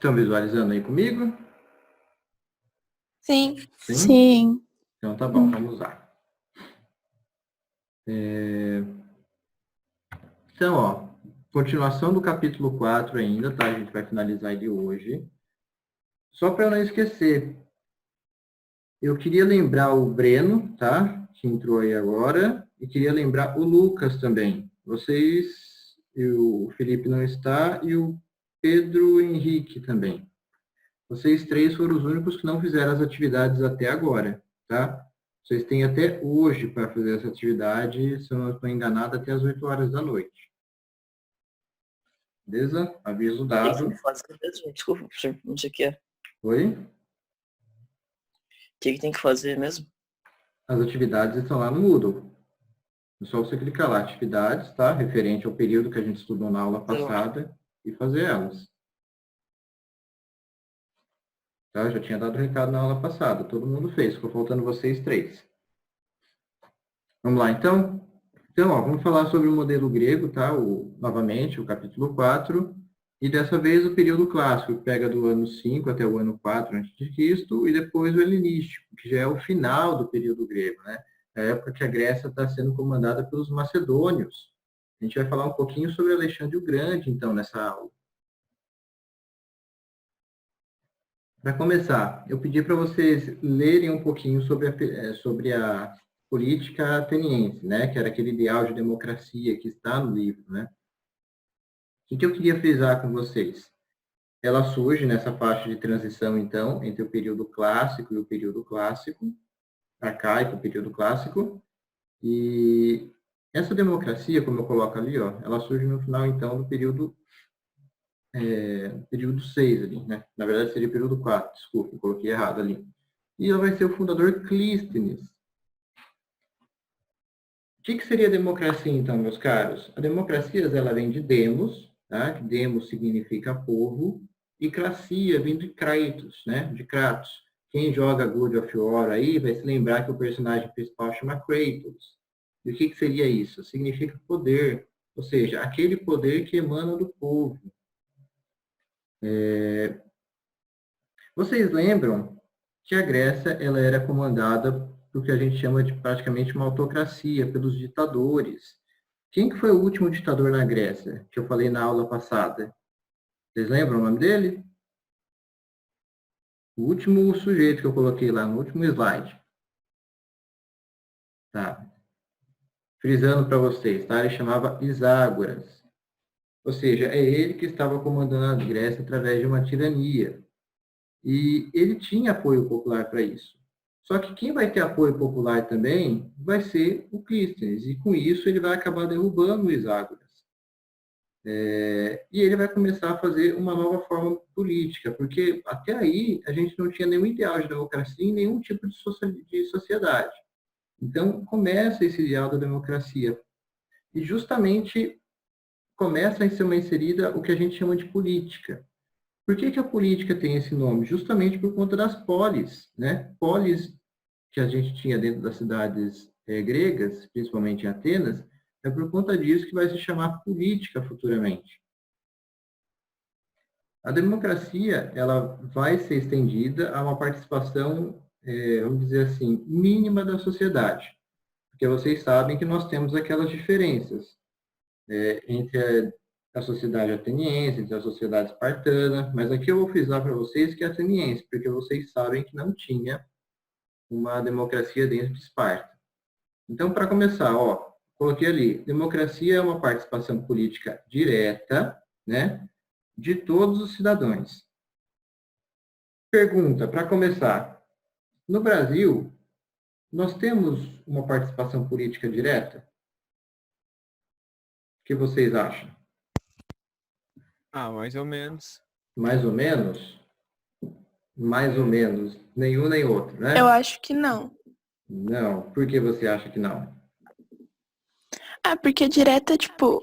Estão visualizando aí comigo? Sim. Sim? Sim. Então tá bom, vamos lá. Então, ó, continuação do capítulo 4 ainda, tá? A gente vai finalizar ele hoje. Só para eu não esquecer, eu queria lembrar o Breno, tá? Que entrou aí agora, e queria lembrar o Lucas também. Vocês, e o Felipe não está, e o Pedro Henrique também. Vocês três foram os únicos que não fizeram as atividades até agora, tá? Vocês têm até hoje para fazer essa atividade, se eu não estou enganado, até as 8 horas da noite. Beleza? Aviso O que dado. tem que fazer mesmo? Desculpa, não sei o que é. Oi? O que tem que fazer mesmo? As atividades estão lá no Moodle. É só você clicar lá, atividades, tá? Referente ao período que a gente estudou na aula passada e fazer elas. Tá? Eu já tinha dado recado na aula passada, todo mundo fez, ficou faltando vocês três. Vamos lá, então? Então, ó, vamos falar sobre o modelo grego, tá? Novamente, o capítulo 4. E dessa vez o período clássico, que pega do ano 5 até o ano 4 a.C., e depois o helenístico, que já é o final do período grego, né? É a época que a Grécia está sendo comandada pelos macedônios. A gente vai falar um pouquinho sobre Alexandre o Grande, então, nessa aula. Para começar, eu pedi para vocês lerem um pouquinho sobre a política ateniense, né? Que era aquele ideal de democracia que está no livro, né? O que eu queria frisar com vocês? Ela surge nessa faixa de transição, então, entre o período clássico e o período clássico, arcaico, período clássico, e essa democracia, como eu coloco ali, ó, ela surge no final, então, do período 6 ali, né? Na verdade, seria período 4, desculpa, eu coloquei errado ali. E ela vai ser o fundador Clístenes. O que seria a democracia, então, meus caros? A democracia, ela vem de demos, tá? Que demos significa povo, e cracia vem de Kratos, né? De Kratos. Quem joga God of War aí vai se lembrar que o personagem principal chama Kratos. E o que seria isso? Significa poder, ou seja, aquele poder que emana do povo. Vocês lembram que a Grécia ela era comandada por que a gente chama de praticamente uma autocracia, pelos ditadores. Quem que foi o último ditador na Grécia, que eu falei na aula passada? Vocês lembram o nome dele? O último sujeito que eu coloquei lá no último slide. Tá. Frisando para vocês, tá? Ele chamava Iságoras. Ou seja, é ele que estava comandando a Grécia através de uma tirania. E ele tinha apoio popular para isso. Só que quem vai ter apoio popular também vai ser o Clístenes. E com isso ele vai acabar derrubando o Iságoras. E ele vai começar a fazer uma nova forma política, porque até aí a gente não tinha nenhum ideal de democracia e nenhum tipo de sociedade. Então começa esse ideal da democracia. E justamente começa a ser uma inserida o que a gente chama de política. Por que a política tem esse nome? Justamente por conta das polis, né? Polis que a gente tinha dentro das cidades gregas, principalmente em Atenas, é por conta disso que vai se chamar política futuramente. A democracia ela vai ser estendida a uma participação, vamos dizer assim, mínima da sociedade. Porque vocês sabem que nós temos aquelas diferenças entre a sociedade ateniense, entre a sociedade espartana, mas aqui eu vou frisar para vocês que é ateniense, porque vocês sabem que não tinha uma democracia dentro de Esparta. Então, para começar, ó, coloquei ali, democracia é uma participação política direta, né, de todos os cidadãos. Pergunta, para começar, no Brasil, nós temos uma participação política direta? O que vocês acham? Ah, mais ou menos. Mais ou menos? Mais ou menos. Nenhum nem outro, né? Eu acho que não. Não. Por que você acha que não? Ah, porque direta, tipo,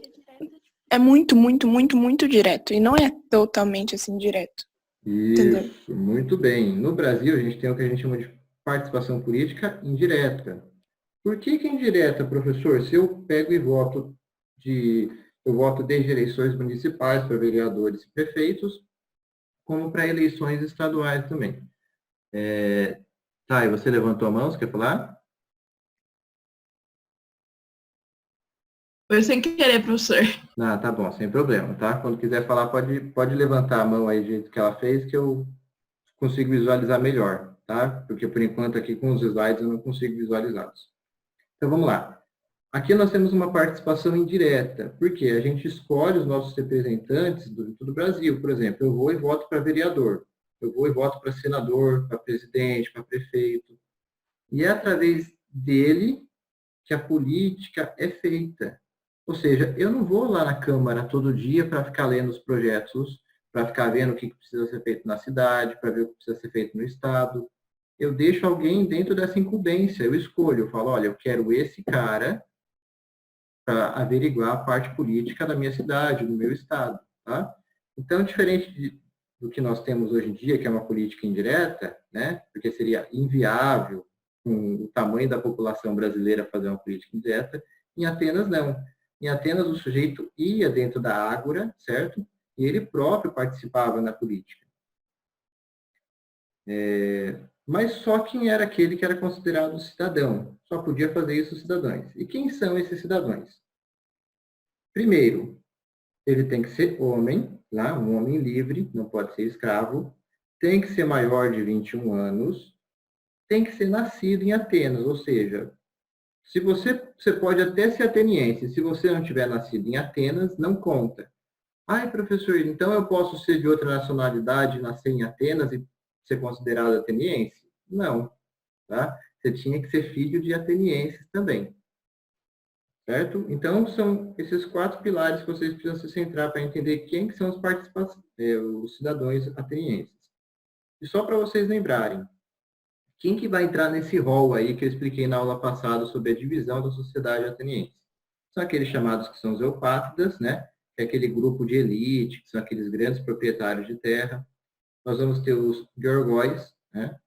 é muito, muito, muito, muito direto. E não é totalmente assim direto. Entendeu? Isso, muito bem. No Brasil, a gente tem o que a gente chama de participação política indireta. Por que indireta, professor? Se eu pego e eu voto desde eleições municipais para vereadores e prefeitos, como para eleições estaduais também. Tá, e você levantou a mão, você quer falar? Foi sem querer, professor. Ah, tá bom, sem problema, tá? Quando quiser falar, pode levantar a mão aí do jeito que ela fez, que eu consigo visualizar melhor, tá? Porque por enquanto aqui com os slides eu não consigo visualizá-los. Então vamos lá. Aqui nós temos uma participação indireta, porque a gente escolhe os nossos representantes do Brasil. Por exemplo, eu vou e voto para vereador, eu vou e voto para senador, para presidente, para prefeito. E é através dele que a política é feita. Ou seja, eu não vou lá na Câmara todo dia para ficar lendo os projetos, para ficar vendo o que precisa ser feito na cidade, para ver o que precisa ser feito no Estado. Eu deixo alguém dentro dessa incumbência, eu escolho, eu falo, olha, eu quero esse cara para averiguar a parte política da minha cidade, do meu estado, tá? Então, diferente do que nós temos hoje em dia, que é uma política indireta, né? Porque seria inviável, com o tamanho da população brasileira, fazer uma política indireta, em Atenas não. Em Atenas, o sujeito ia dentro da ágora, certo? E ele próprio participava na política. Mas só quem era aquele que era considerado cidadão. Só podia fazer isso os cidadãos. E quem são esses cidadãos? Primeiro, ele tem que ser homem, lá, um homem livre, não pode ser escravo, tem que ser maior de 21 anos, tem que ser nascido em Atenas, ou seja, se você pode até ser ateniense, se você não tiver nascido em Atenas, não conta. Ai, professor, então eu posso ser de outra nacionalidade, nascer em Atenas e ser considerado ateniense? Não, tá? Você tinha que ser filho de atenienses também. Certo? Então, são esses 4 pilares que vocês precisam se centrar para entender quem que são os participantes, os cidadãos atenienses. E só para vocês lembrarem, quem que vai entrar nesse rol aí que eu expliquei na aula passada sobre a divisão da sociedade ateniense? São aqueles chamados que são os eupátridas, né? Que é aquele grupo de elite, que são aqueles grandes proprietários de terra. Nós vamos ter os georgóis, né?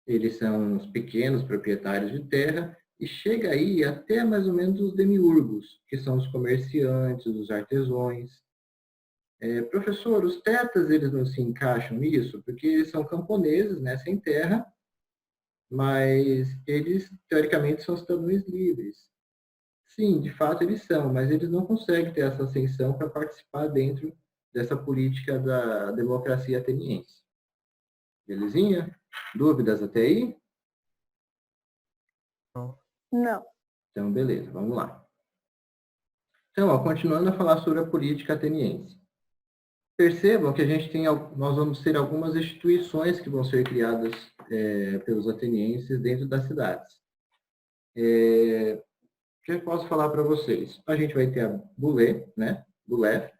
Eles são os pequenos proprietários de terra, e chega aí até mais ou menos os demiurgos, que são os comerciantes, os artesãos. Professor, os tetas, eles não se encaixam nisso? Porque eles são camponeses, né, sem terra, mas eles, teoricamente, são cidadãos livres. Sim, de fato eles são, mas eles não conseguem ter essa ascensão para participar dentro dessa política da democracia ateniense. Belezinha? Dúvidas até aí? Não. Então, beleza, vamos lá. Então, continuando a falar sobre a política ateniense. Percebam que nós vamos ter algumas instituições que vão ser criadas pelos atenienses dentro das cidades. O que eu posso falar para vocês? A gente vai ter a Bulé, né? Bulé,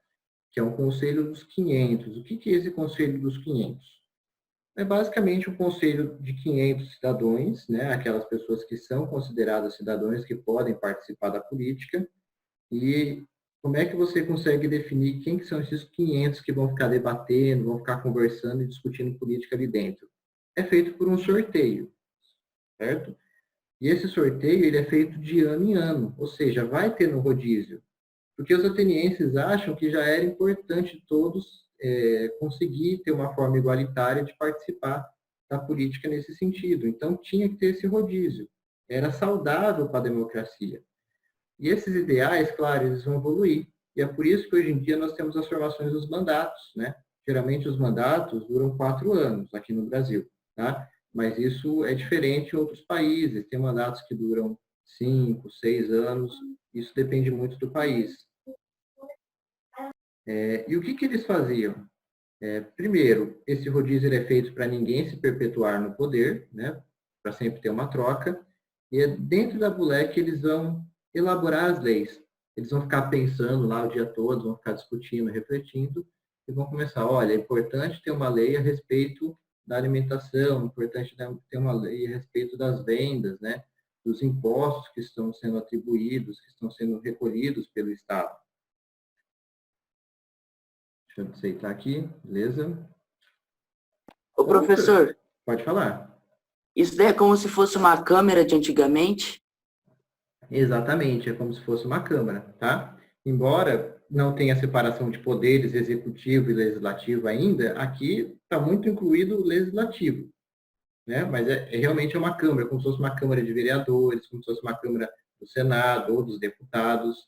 que é um conselho dos 500. O que é esse conselho dos 500? É basicamente um conselho de 500 cidadãos, né? Aquelas pessoas que são consideradas cidadãos que podem participar da política. E como é que você consegue definir quem que são esses 500 que vão ficar debatendo, vão ficar conversando e discutindo política ali dentro? É feito por um sorteio, certo? E esse sorteio ele é feito de ano em ano, ou seja, vai ter no rodízio. Porque os atenienses acham que já era importante todos conseguir ter uma forma igualitária de participar da política nesse sentido. Então, tinha que ter esse rodízio. Era saudável para a democracia. E esses ideais, claro, eles vão evoluir. E é por isso que hoje em dia nós temos as formações dos mandatos, né? Geralmente os mandatos duram 4 anos aqui no Brasil, tá? Mas isso é diferente em outros países. Tem mandatos que duram 5, 6 anos. Isso depende muito do país. E o que eles faziam? Primeiro, esse rodízio é feito para ninguém se perpetuar no poder, né? Para sempre ter uma troca. E é dentro da Bulé que eles vão elaborar as leis. Eles vão ficar pensando lá o dia todo, vão ficar discutindo, refletindo, e vão começar, olha, é importante ter uma lei a respeito da alimentação, é importante ter uma lei a respeito das vendas, né? Dos impostos que estão sendo atribuídos, que estão sendo recolhidos pelo Estado. Deixa eu aceitar aqui, beleza? Ô, professor, Pode falar. isso daí é como se fosse uma câmera de antigamente? Exatamente, é como se fosse uma câmara, tá? Embora não tem a separação de poderes executivo e legislativo ainda, aqui está muito incluído o legislativo, né? Mas realmente é uma Câmara, como se fosse uma Câmara de Vereadores, como se fosse uma Câmara do Senado ou dos deputados,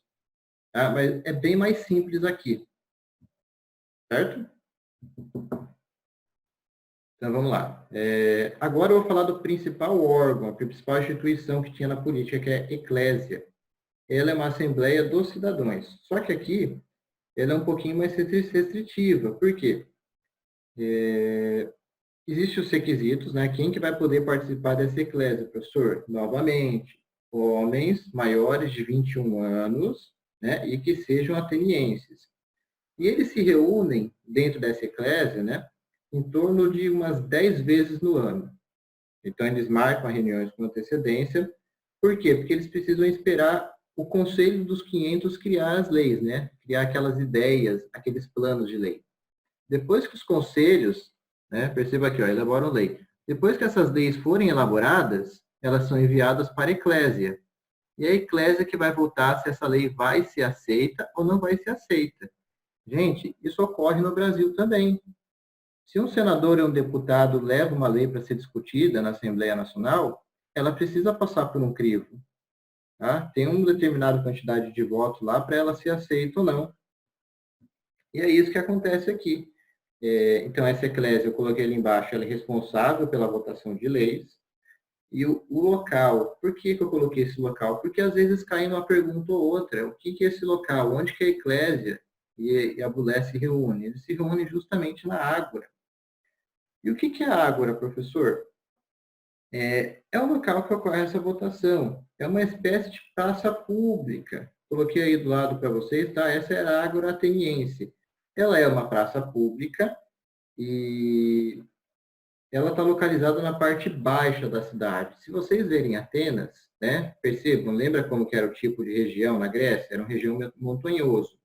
tá? Mas é bem mais simples aqui, certo? Então, vamos lá. Agora eu vou falar do principal órgão, a principal instituição que tinha na política, que é a Eclésia. Ela é uma assembleia dos cidadãos. Só que aqui, ela é um pouquinho mais restritiva. Por quê? Existem os requisitos, né? Quem que vai poder participar dessa eclésia, professor? Novamente, homens maiores de 21 anos, né? E que sejam atenienses. E eles se reúnem dentro dessa eclésia, né? Em torno de umas 10 vezes no ano. Então, eles marcam as reuniões com antecedência. Por quê? Porque eles precisam esperar o Conselho dos 500 criar as leis, né? Criar aquelas ideias, aqueles planos de lei. Depois que os conselhos, né, perceba aqui, ó, elaboram lei. Depois que essas leis forem elaboradas, elas são enviadas para a eclésia. E a eclésia que vai votar se essa lei vai ser aceita ou não vai ser aceita. Gente, isso ocorre no Brasil também. Se um senador ou um deputado leva uma lei para ser discutida na Assembleia Nacional, ela precisa passar por um crivo. Tá? Tem uma determinada quantidade de votos lá para ela ser aceita ou não. E é isso que acontece aqui. Então, essa eclésia, eu coloquei ali embaixo, ela é responsável pela votação de leis. E o local, por que eu coloquei esse local? Porque às vezes cai numa pergunta ou outra. O que é esse local? Onde que a eclésia e a Bulé se reúnem? Eles se reúnem justamente na Ágora. E o que é a Ágora, professor? É o local que ocorre essa votação. É uma espécie de praça pública. Coloquei aí do lado para vocês, tá? Essa é a Ágora ateniense. Ela é uma praça pública e ela está localizada na parte baixa da cidade. Se vocês verem Atenas, né, percebam, lembra como que era o tipo de região na Grécia? Era uma região montanhoso.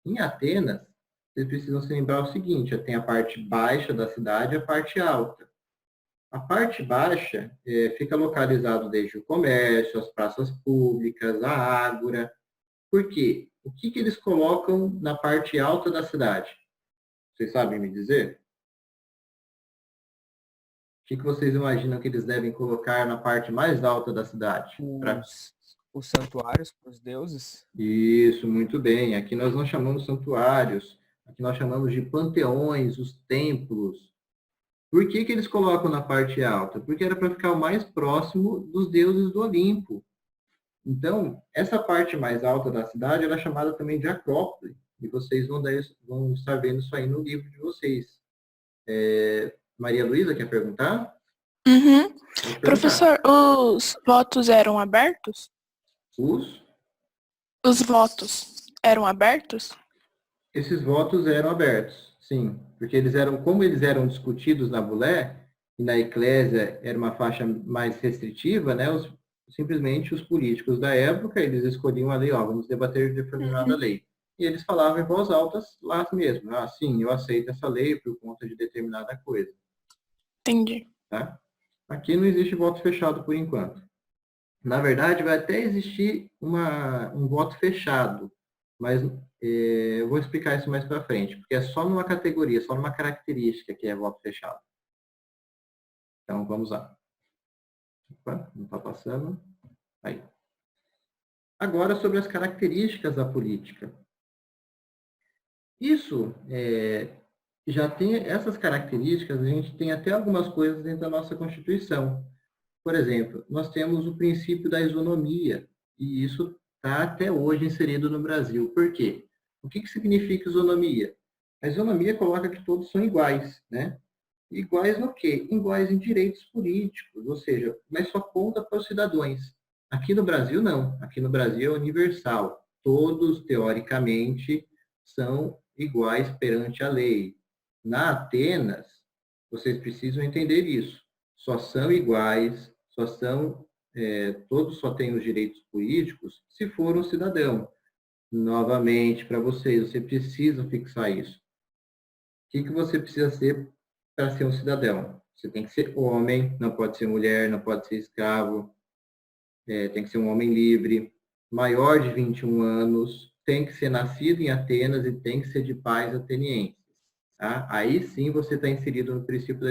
Em Atenas, vocês precisam se lembrar o seguinte, tem a parte baixa da cidade e a parte alta. A parte baixa fica localizado desde o comércio, as praças públicas, a ágora. Por quê? O que eles colocam na parte alta da cidade? Vocês sabem me dizer? O que vocês imaginam que eles devem colocar na parte mais alta da cidade? Os santuários para os deuses? Isso, muito bem. Aqui nós não chamamos santuários, aqui nós chamamos de panteões, os templos. Por que eles colocam na parte alta? Porque era para ficar o mais próximo dos deuses do Olimpo. Então, essa parte mais alta da cidade era chamada também de Acrópole. E vocês vão estar vendo isso aí no livro de vocês. Maria Luísa, quer perguntar? Uhum. Pode perguntar. Professor, os votos eram abertos? Os votos eram abertos? Esses votos eram abertos, sim. Porque como eles eram discutidos na Bulé, e na Eclésia era uma faixa mais restritiva, né? Simplesmente os políticos da época, eles escolhiam a lei, vamos debater determinada lei. E eles falavam em voz alta lá mesmo. Sim, eu aceito essa lei por conta de determinada coisa. Entendi. Tá? Aqui não existe voto fechado por enquanto. Na verdade, vai até existir um voto fechado, mas eu vou explicar isso mais para frente, porque é só numa categoria, só numa característica que é voto fechado. Então, vamos lá. Opa, não está passando. Aí. Agora, sobre as características da política. Isso, já tem essas características, a gente tem até algumas coisas dentro da nossa Constituição. Por exemplo, nós temos o princípio da isonomia, e isso está até hoje inserido no Brasil. Por quê? O que significa isonomia? A isonomia coloca que todos são iguais, né? Iguais no quê? Iguais em direitos políticos, ou seja, mas só conta para os cidadãos. Aqui no Brasil, não. Aqui no Brasil é universal. Todos, teoricamente, são iguais perante a lei. Na Atenas, vocês precisam entender isso. Só são iguais, todos só têm os direitos políticos se for um cidadão. Novamente, para vocês, você precisa fixar isso. O que você precisa ser para ser um cidadão? Você tem que ser homem, não pode ser mulher, não pode ser escravo, tem que ser um homem livre, maior de 21 anos, tem que ser nascido em Atenas e tem que ser de pais atenienses. Tá? Aí sim você está inserido no princípio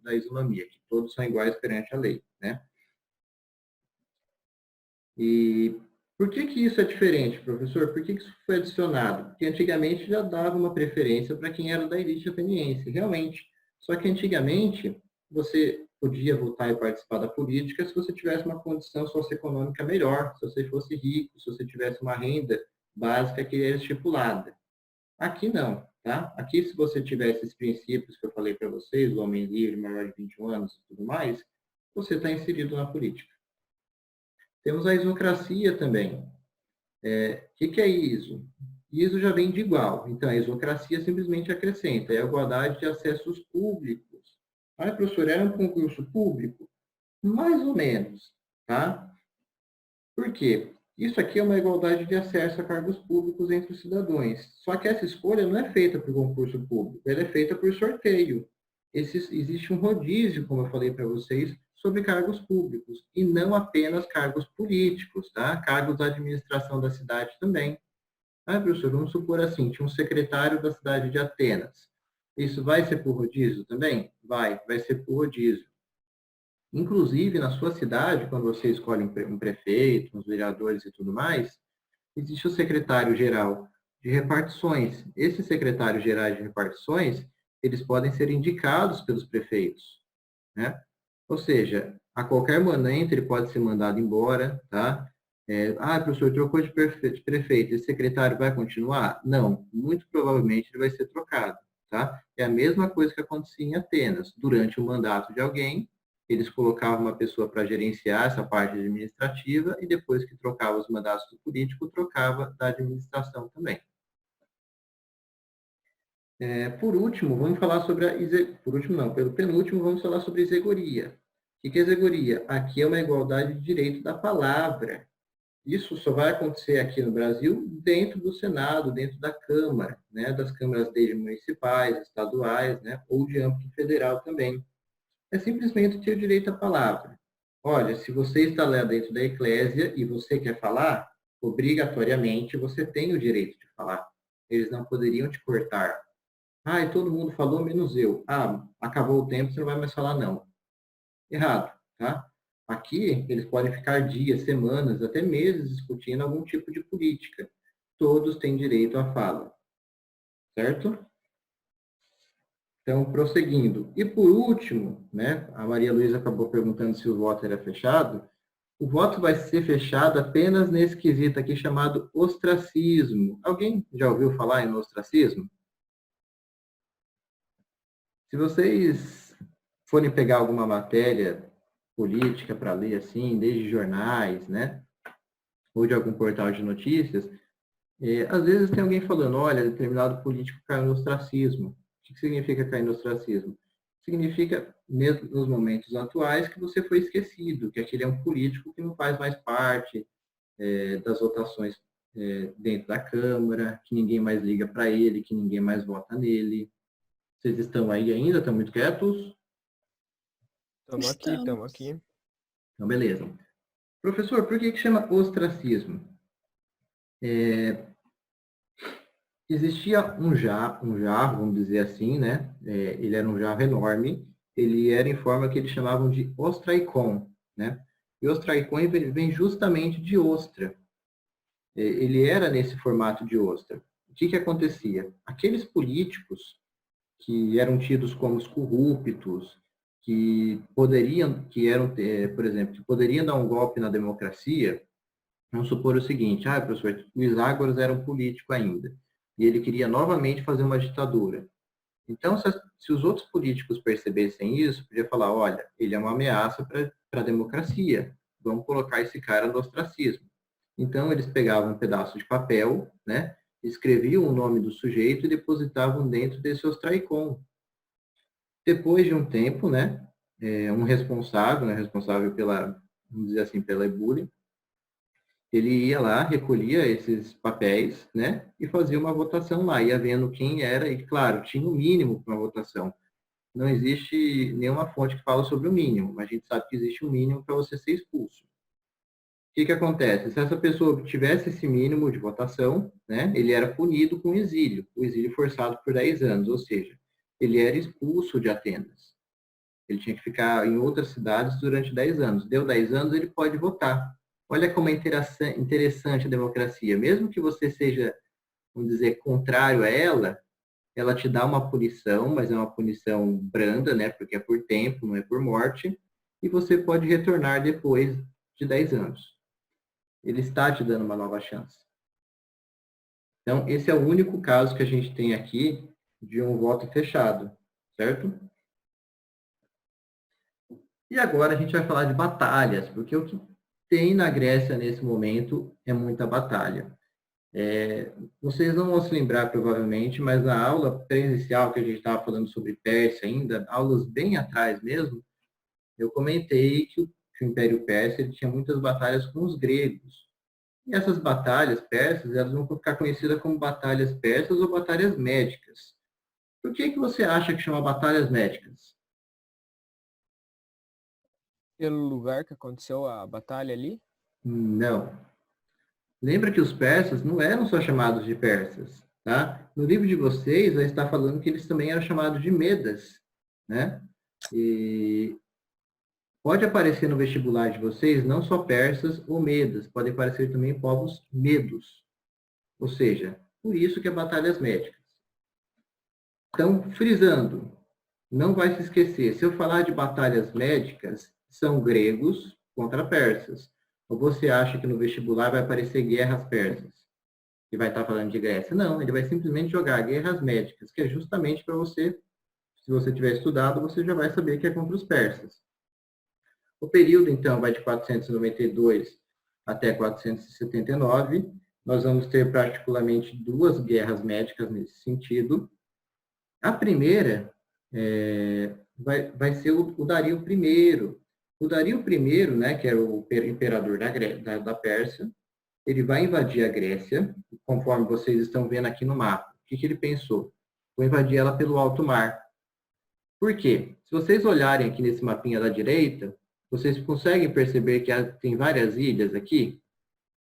da isonomia, que todos são iguais perante a lei. Né? E por que isso é diferente, professor? Por que isso foi adicionado? Porque antigamente já dava uma preferência para quem era da elite ateniense, realmente. Só que antigamente você podia votar e participar da política se você tivesse uma condição socioeconômica melhor, se você fosse rico, se você tivesse uma renda básica que era estipulada. Aqui não, tá? Aqui se você tivesse esses princípios que eu falei para vocês, o homem livre, maior de 21 anos e tudo mais, você está inserido na política. Temos a isocracia também. O que é ISO? ISO já vem de igual. Então, a isocracia simplesmente acrescenta. É a igualdade de acessos públicos. Ah, professor, era um concurso público? Mais ou menos. Tá? Por quê? Isso aqui é uma igualdade de acesso a cargos públicos entre os cidadãos. Só que essa escolha não é feita por concurso público. Ela é feita por sorteio. Existe um rodízio, como eu falei para vocês, sobre cargos públicos, e não apenas cargos políticos, tá? Cargos da administração da cidade também. Ah, professor, vamos supor assim, tinha um secretário da cidade de Atenas. Isso vai ser por rodízio também? Vai ser por rodízio. Inclusive, na sua cidade, quando você escolhe um prefeito, uns vereadores e tudo mais, existe o secretário-geral de repartições. Esses secretários gerais de repartições, eles podem ser indicados pelos prefeitos, né? Ou seja, a qualquer momento ele pode ser mandado embora, tá? Professor, trocou de prefeito, esse secretário vai continuar? Não, muito provavelmente ele vai ser trocado, tá? É a mesma coisa que acontecia em Atenas. Durante o mandato de alguém, eles colocavam uma pessoa para gerenciar essa parte administrativa e depois que trocava os mandatos do político, trocava da administração também. Por último, vamos falar sobre pelo penúltimo, vamos falar sobre exegoria. O que é exegoria? Aqui é uma igualdade de direito da palavra. Isso só vai acontecer aqui no Brasil dentro do Senado, dentro da Câmara, né, das câmaras desde municipais, estaduais, né, ou de âmbito federal também. É simplesmente ter o direito à palavra. Olha, se você está lá dentro da eclésia e você quer falar, obrigatoriamente você tem o direito de falar. Eles não poderiam te cortar. E todo mundo falou, menos eu. Acabou o tempo, você não vai mais falar não. Errado, tá? Aqui, eles podem ficar dias, semanas, até meses discutindo algum tipo de política. Todos têm direito à fala. Certo? Então, prosseguindo. E por último, né, a Maria Luísa acabou perguntando se o voto era fechado. O voto vai ser fechado apenas nesse quesito aqui chamado ostracismo. Alguém já ouviu falar em ostracismo? Se vocês forem pegar alguma matéria política para ler assim, desde jornais, né, ou de algum portal de notícias, às vezes tem alguém falando, olha, determinado político caiu no ostracismo. O que significa cair no ostracismo? Significa, mesmo nos momentos atuais, que você foi esquecido, que aquele é um político que não faz mais parte das votações dentro da Câmara, que ninguém mais liga para ele, que ninguém mais vota nele. Vocês estão aí ainda? Estão muito quietos? Estamos aqui. Então, beleza. Professor, por que chama ostracismo? Existia um jarro, vamos dizer assim, né? Ele era um jarro enorme. Ele era em forma que eles chamavam de ostraicon, né? E ostraicon vem justamente de ostra. Ele era nesse formato de ostra. O que acontecia? Aqueles políticos que eram tidos como os corruptos, que poderiam dar um golpe na democracia, vamos supor o seguinte, professor, Luiz Ágoras era um político ainda, e ele queria novamente fazer uma ditadura. Então, se os outros políticos percebessem isso, podia falar, olha, ele é uma ameaça para a democracia, vamos colocar esse cara no ostracismo. Então, eles pegavam um pedaço de papel, né, escreviam o nome do sujeito e depositavam dentro desse ostraicon. Depois de um tempo, né, um responsável, né, responsável pela, vamos dizer assim, pela ebullição, ele ia lá, recolhia esses papéis, né, e fazia uma votação lá, ia vendo quem era, e claro, tinha um mínimo para uma votação. Não existe nenhuma fonte que fala sobre o mínimo, mas a gente sabe que existe um mínimo para você ser expulso. que acontece? Se essa pessoa obtivesse esse mínimo de votação, né, ele era punido com exílio, o exílio forçado por 10 anos, ou seja, ele era expulso de Atenas. Ele tinha que ficar em outras cidades durante 10 anos. Deu 10 anos, ele pode votar. Olha como é interessante a democracia. Mesmo que você seja, vamos dizer, contrário a ela te dá uma punição, mas é uma punição branda, né, porque é por tempo, não é por morte, e você pode retornar depois de 10 anos. Ele está te dando uma nova chance. Então, esse é o único caso que a gente tem aqui de um voto fechado, certo? E agora a gente vai falar de batalhas, porque o que tem na Grécia nesse momento é muita batalha. Vocês não vão se lembrar provavelmente, mas na aula presencial que a gente estava falando sobre Pérsia ainda, aulas bem atrás mesmo, eu comentei que o Império Persa ele tinha muitas batalhas com os gregos. E essas batalhas persas, elas vão ficar conhecidas como batalhas persas ou batalhas médicas. Por que você acha que chama batalhas médicas? Pelo lugar que aconteceu a batalha ali? Não. Lembra que os persas não eram só chamados de persas, tá? No livro de vocês, vai estar falando que eles também eram chamados de medas, né? E pode aparecer no vestibular de vocês não só persas ou medas, podem aparecer também povos medos. Ou seja, por isso que é batalhas médicas. Então, frisando, não vai se esquecer, se eu falar de batalhas médicas, são gregos contra persas. Ou você acha que no vestibular vai aparecer guerras persas? E vai estar falando de Grécia? Não, ele vai simplesmente jogar guerras médicas, que é justamente para você, se você tiver estudado, você já vai saber que é contra os persas. O período, então, vai de 492 até 479. Nós vamos ter particularmente duas guerras médicas nesse sentido. A primeira vai ser o Dario I. O Dario I, né, que era o imperador da Pérsia, ele vai invadir a Grécia, conforme vocês estão vendo aqui no mapa. O que ele pensou? Vou invadir ela pelo alto mar. Por quê? Se vocês olharem aqui nesse mapinha da direita, vocês conseguem perceber que tem várias ilhas aqui?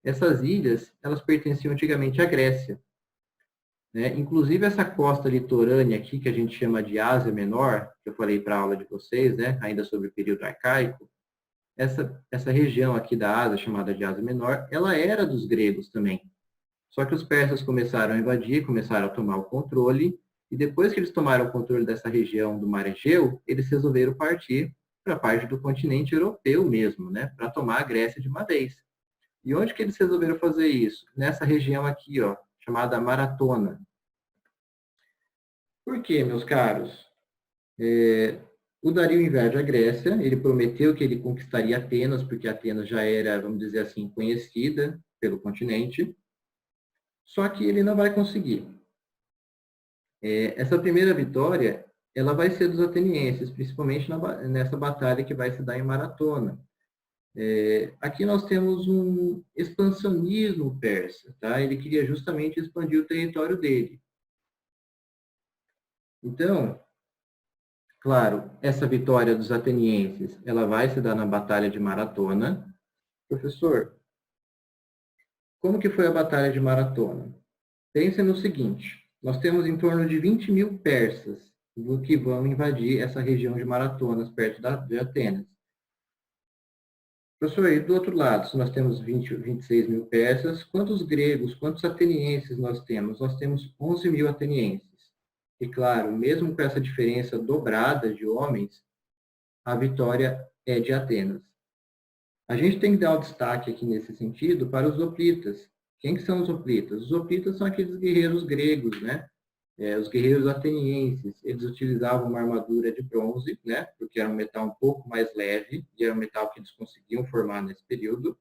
Essas ilhas, elas pertenciam antigamente à Grécia. Né? Inclusive essa costa litorânea aqui, que a gente chama de Ásia Menor, que eu falei para a aula de vocês, né? Ainda sobre o período arcaico, essa região aqui da Ásia, chamada de Ásia Menor, ela era dos gregos também. Só que os persas começaram a invadir, começaram a tomar o controle, e depois que eles tomaram o controle dessa região do Mar Egeu, eles resolveram partir para a parte do continente europeu mesmo, né? Para tomar a Grécia de uma vez. E onde que eles resolveram fazer isso? Nessa região aqui, ó, chamada Maratona. Por quê, meus caros? O Dario invade a Grécia, ele prometeu que ele conquistaria Atenas, porque Atenas já era, vamos dizer assim, conhecida pelo continente, só que ele não vai conseguir. Essa primeira vitória, ela vai ser dos atenienses, principalmente nessa batalha que vai se dar em Maratona. Aqui nós temos um expansionismo persa, tá? Ele queria justamente expandir o território dele. Então, claro, essa vitória dos atenienses, ela vai se dar na Batalha de Maratona. Professor, como que foi a Batalha de Maratona? Pense no seguinte, nós temos em torno de 20 mil persas que vão invadir essa região de Maratonas, perto de Atenas. Professor, e do outro lado, se nós temos 26 mil persas, quantos gregos, quantos atenienses nós temos? Nós temos 11 mil atenienses. E claro, mesmo com essa diferença dobrada de homens, a vitória é de Atenas. A gente tem que dar um destaque aqui nesse sentido para os hoplitas. Quem que são os hoplitas? Os hoplitas são aqueles guerreiros gregos, né? Os guerreiros atenienses. Eles utilizavam uma armadura de bronze, né? Porque era um metal um pouco mais leve, e era um metal que eles conseguiam formar nesse período.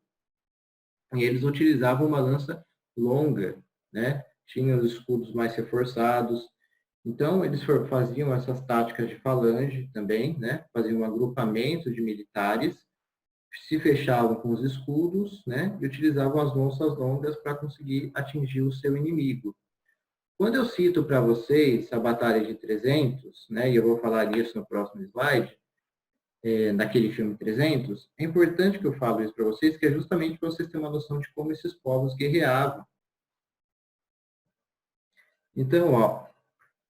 E eles utilizavam uma lança longa, né? Tinham os escudos mais reforçados. Então, eles faziam essas táticas de falange também, né? Faziam um agrupamento de militares, se fechavam com os escudos, né? E utilizavam as lanças longas para conseguir atingir o seu inimigo. Quando eu cito para vocês a Batalha de 300, né? E eu vou falar isso no próximo slide, naquele filme 300, é importante que eu falo isso para vocês, que é justamente para vocês terem uma noção de como esses povos guerreavam. Então, ó,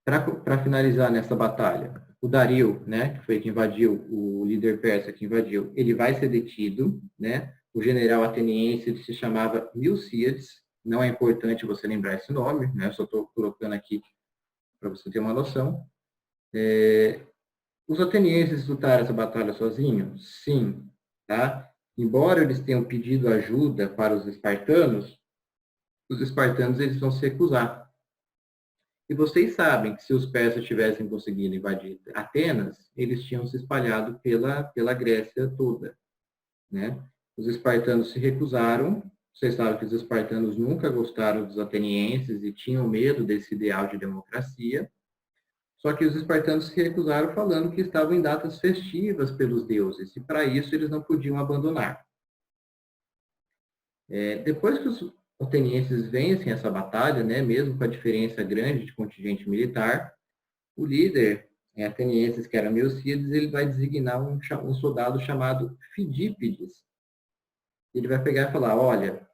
para finalizar nessa batalha, o Dario, né, que foi quem invadiu, o líder persa que invadiu, ele vai ser detido, né? O general ateniense se chamava Milcíades, não é importante você lembrar esse nome, né? Eu só estou colocando aqui para você ter uma noção. Os atenienses lutaram essa batalha sozinhos? Sim, tá? Embora eles tenham pedido ajuda para os espartanos eles vão se recusar. E vocês sabem que se os persas tivessem conseguido invadir Atenas, eles tinham se espalhado pela Grécia toda, né? Os espartanos se recusaram. Vocês sabem que os espartanos nunca gostaram dos atenienses e tinham medo desse ideal de democracia. Só que os espartanos se recusaram falando que estavam em datas festivas pelos deuses, e para isso eles não podiam abandonar. Depois que os atenienses vencem essa batalha, né, mesmo com a diferença grande de contingente militar, o líder atenienses, que era Milcíades, ele vai designar um soldado chamado Fidípides. Ele vai pegar e falar, olha,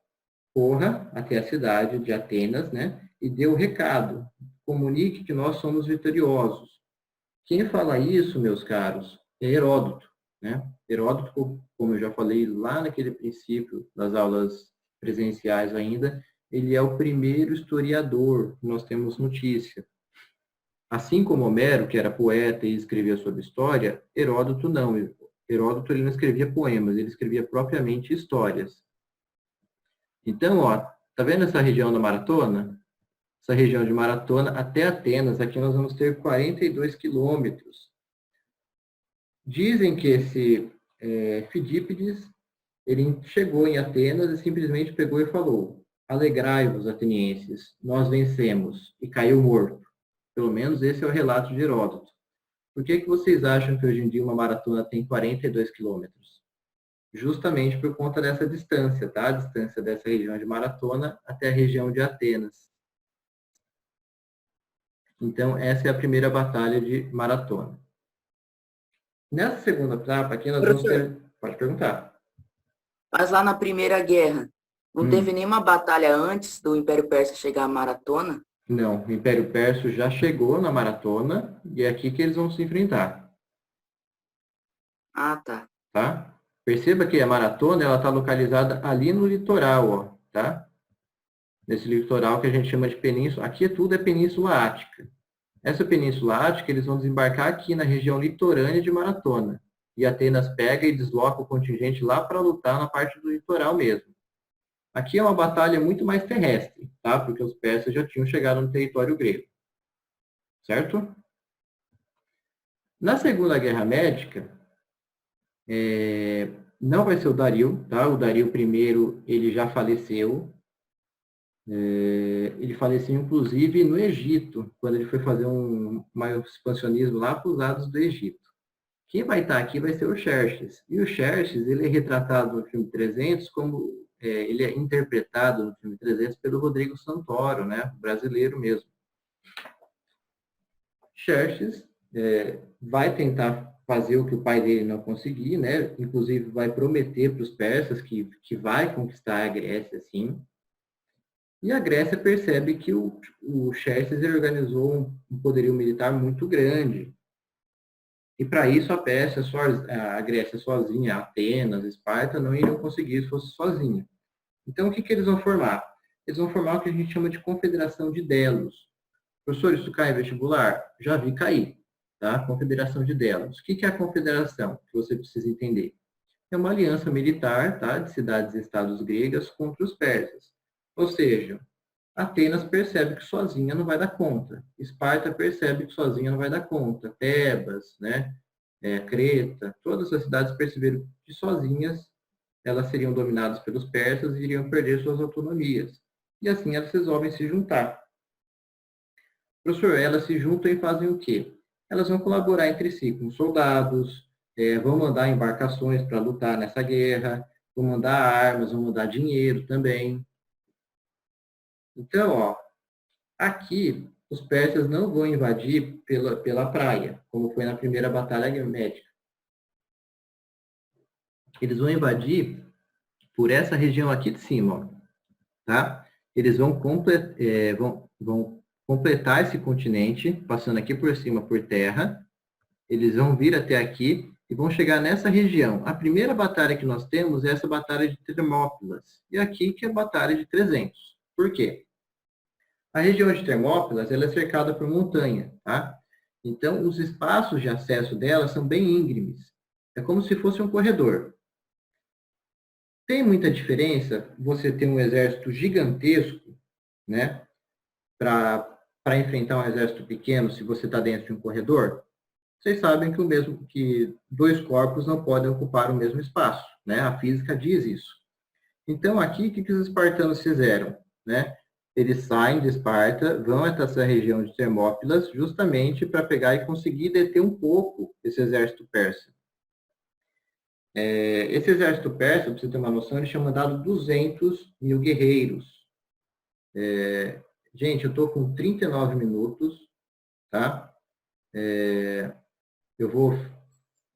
corra até a cidade de Atenas, né, e dê o recado, comunique que nós somos vitoriosos. Quem fala isso, meus caros, é Heródoto, né? Heródoto, como eu já falei lá naquele princípio das aulas presenciais ainda, ele é o primeiro historiador que nós temos notícia. Assim como Homero, que era poeta e escrevia sobre história, Heródoto não. Heródoto ele não escrevia poemas, ele escrevia propriamente histórias. Então, ó, tá vendo essa região da maratona? Essa região de Maratona até Atenas, aqui nós vamos ter 42 quilômetros. Dizem que esse Fidípides, ele chegou em Atenas e simplesmente pegou e falou, alegrai-vos, atenienses, nós vencemos, e caiu morto. Pelo menos esse é o relato de Heródoto. Por que vocês acham que hoje em dia uma maratona tem 42 quilômetros? Justamente por conta dessa distância, tá? A distância dessa região de Maratona até a região de Atenas. Então, essa é a primeira batalha de Maratona. Nessa segunda etapa, aqui nós vamos ter... Pode perguntar. Mas lá na Primeira Guerra, não teve nenhuma batalha antes do Império Persa chegar à Maratona? Não, o Império Persa já chegou na Maratona e é aqui que eles vão se enfrentar. Ah, tá. Tá? Perceba que a Maratona ela está localizada ali no litoral, ó, tá? Nesse litoral que a gente chama de península. Aqui tudo é Península Ática. Essa Península Ática, eles vão desembarcar aqui na região litorânea de Maratona. E Atenas pega e desloca o contingente lá para lutar na parte do litoral mesmo. Aqui é uma batalha muito mais terrestre, tá? Porque os persas já tinham chegado no território grego. Certo? Na Segunda Guerra Médica, não vai ser o Dario, tá? O Dario I, ele já faleceu. Ele faleceu, inclusive, no Egito, quando ele foi fazer um maior expansionismo lá para os lados do Egito. Quem vai estar aqui vai ser o Xerxes. E o Xerxes, ele é retratado no filme 300 como... ele é interpretado no filme 300 pelo Rodrigo Santoro, né? Brasileiro mesmo. Xerxes vai tentar fazer o que o pai dele não conseguiu, né? Inclusive vai prometer para os persas que vai conquistar a Grécia, sim. E a Grécia percebe que o Xerxes organizou um poderio militar muito grande. E para isso a Grécia sozinha, Atenas, Esparta, não iriam conseguir se fosse sozinha. Então o que eles vão formar? Eles vão formar o que a gente chama de Confederação de Delos. Professor, isso cai em vestibular? Já vi cair. Tá? Confederação de Delos. O que é a confederação? Que você precisa entender. É uma aliança militar, tá? De cidades e estados gregas contra os persas. Ou seja, Atenas percebe que sozinha não vai dar conta. Esparta percebe que sozinha não vai dar conta. Tebas, né? Creta, todas as cidades perceberam que sozinhas elas seriam dominadas pelos persas e iriam perder suas autonomias. E assim elas resolvem se juntar. Professor, elas se juntam e fazem o quê? Elas vão colaborar entre si com soldados, vão mandar embarcações para lutar nessa guerra, vão mandar armas, vão mandar dinheiro também. Então, ó, aqui os persas não vão invadir pela praia, como foi na primeira batalha médica. eles vão invadir por essa região aqui de cima, ó, tá? Eles vão completar esse continente, passando aqui por cima por terra. Eles vão vir até aqui e vão chegar nessa região. A primeira batalha que nós temos é essa batalha de Termópilas. E aqui que é a batalha de 300. Por quê? A região de Termópilas ela é cercada por montanha, tá? Então, os espaços de acesso dela são bem íngremes. É como se fosse um corredor. Tem muita diferença você ter um exército gigantesco, né? Para enfrentar um exército pequeno, se você está dentro de um corredor? Vocês sabem que dois corpos não podem ocupar o mesmo espaço, né? A física diz isso. Então, aqui, o que os espartanos fizeram, né? Eles saem de Esparta, vão até essa região de Termópilas, justamente para pegar e conseguir deter um pouco esse exército persa. Esse exército persa, para você ter uma noção, ele tinha mandado 200 mil guerreiros. Gente, eu estou com 39 minutos, tá? Eu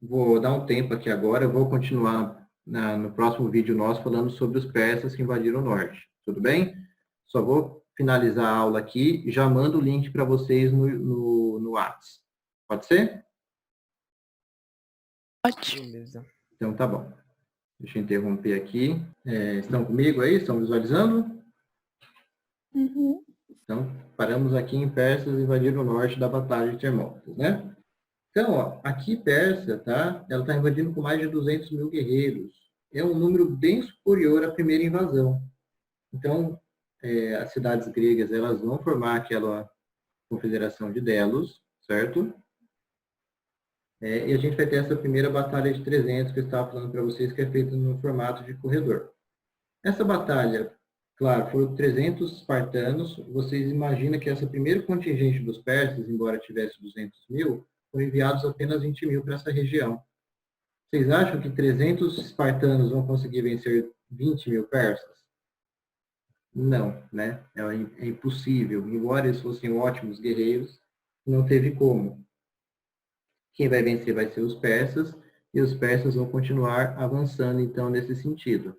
vou dar um tempo aqui agora, eu vou continuar no próximo vídeo nosso falando sobre os persas que invadiram o norte. Tudo bem? Só vou finalizar a aula aqui e já mando o link para vocês no WhatsApp. Pode ser? Pode. Beleza. Então tá bom. Deixa eu interromper aqui. Estão comigo aí? Estão visualizando? Uhum. Então, paramos aqui em persas invadiram o norte da batalha de Termópilas, né? Então, ó, aqui Pérsia, tá? Ela está invadindo com mais de 200 mil guerreiros. É um número bem superior à primeira invasão. Então, as cidades gregas, elas vão formar aquela confederação de Delos, certo? E a gente vai ter essa primeira batalha de 300 que eu estava falando para vocês, que é feita no formato de corredor. Essa batalha, claro, foram 300 espartanos. Vocês imaginam que essa primeira contingente dos persas, embora tivesse 200 mil, foram enviados apenas 20 mil para essa região. Vocês acham que 300 espartanos vão conseguir vencer 20 mil persas? Não, né? É impossível. Embora eles fossem ótimos guerreiros, não teve como. Quem vai vencer vai ser os persas, e os persas vão continuar avançando, então, nesse sentido.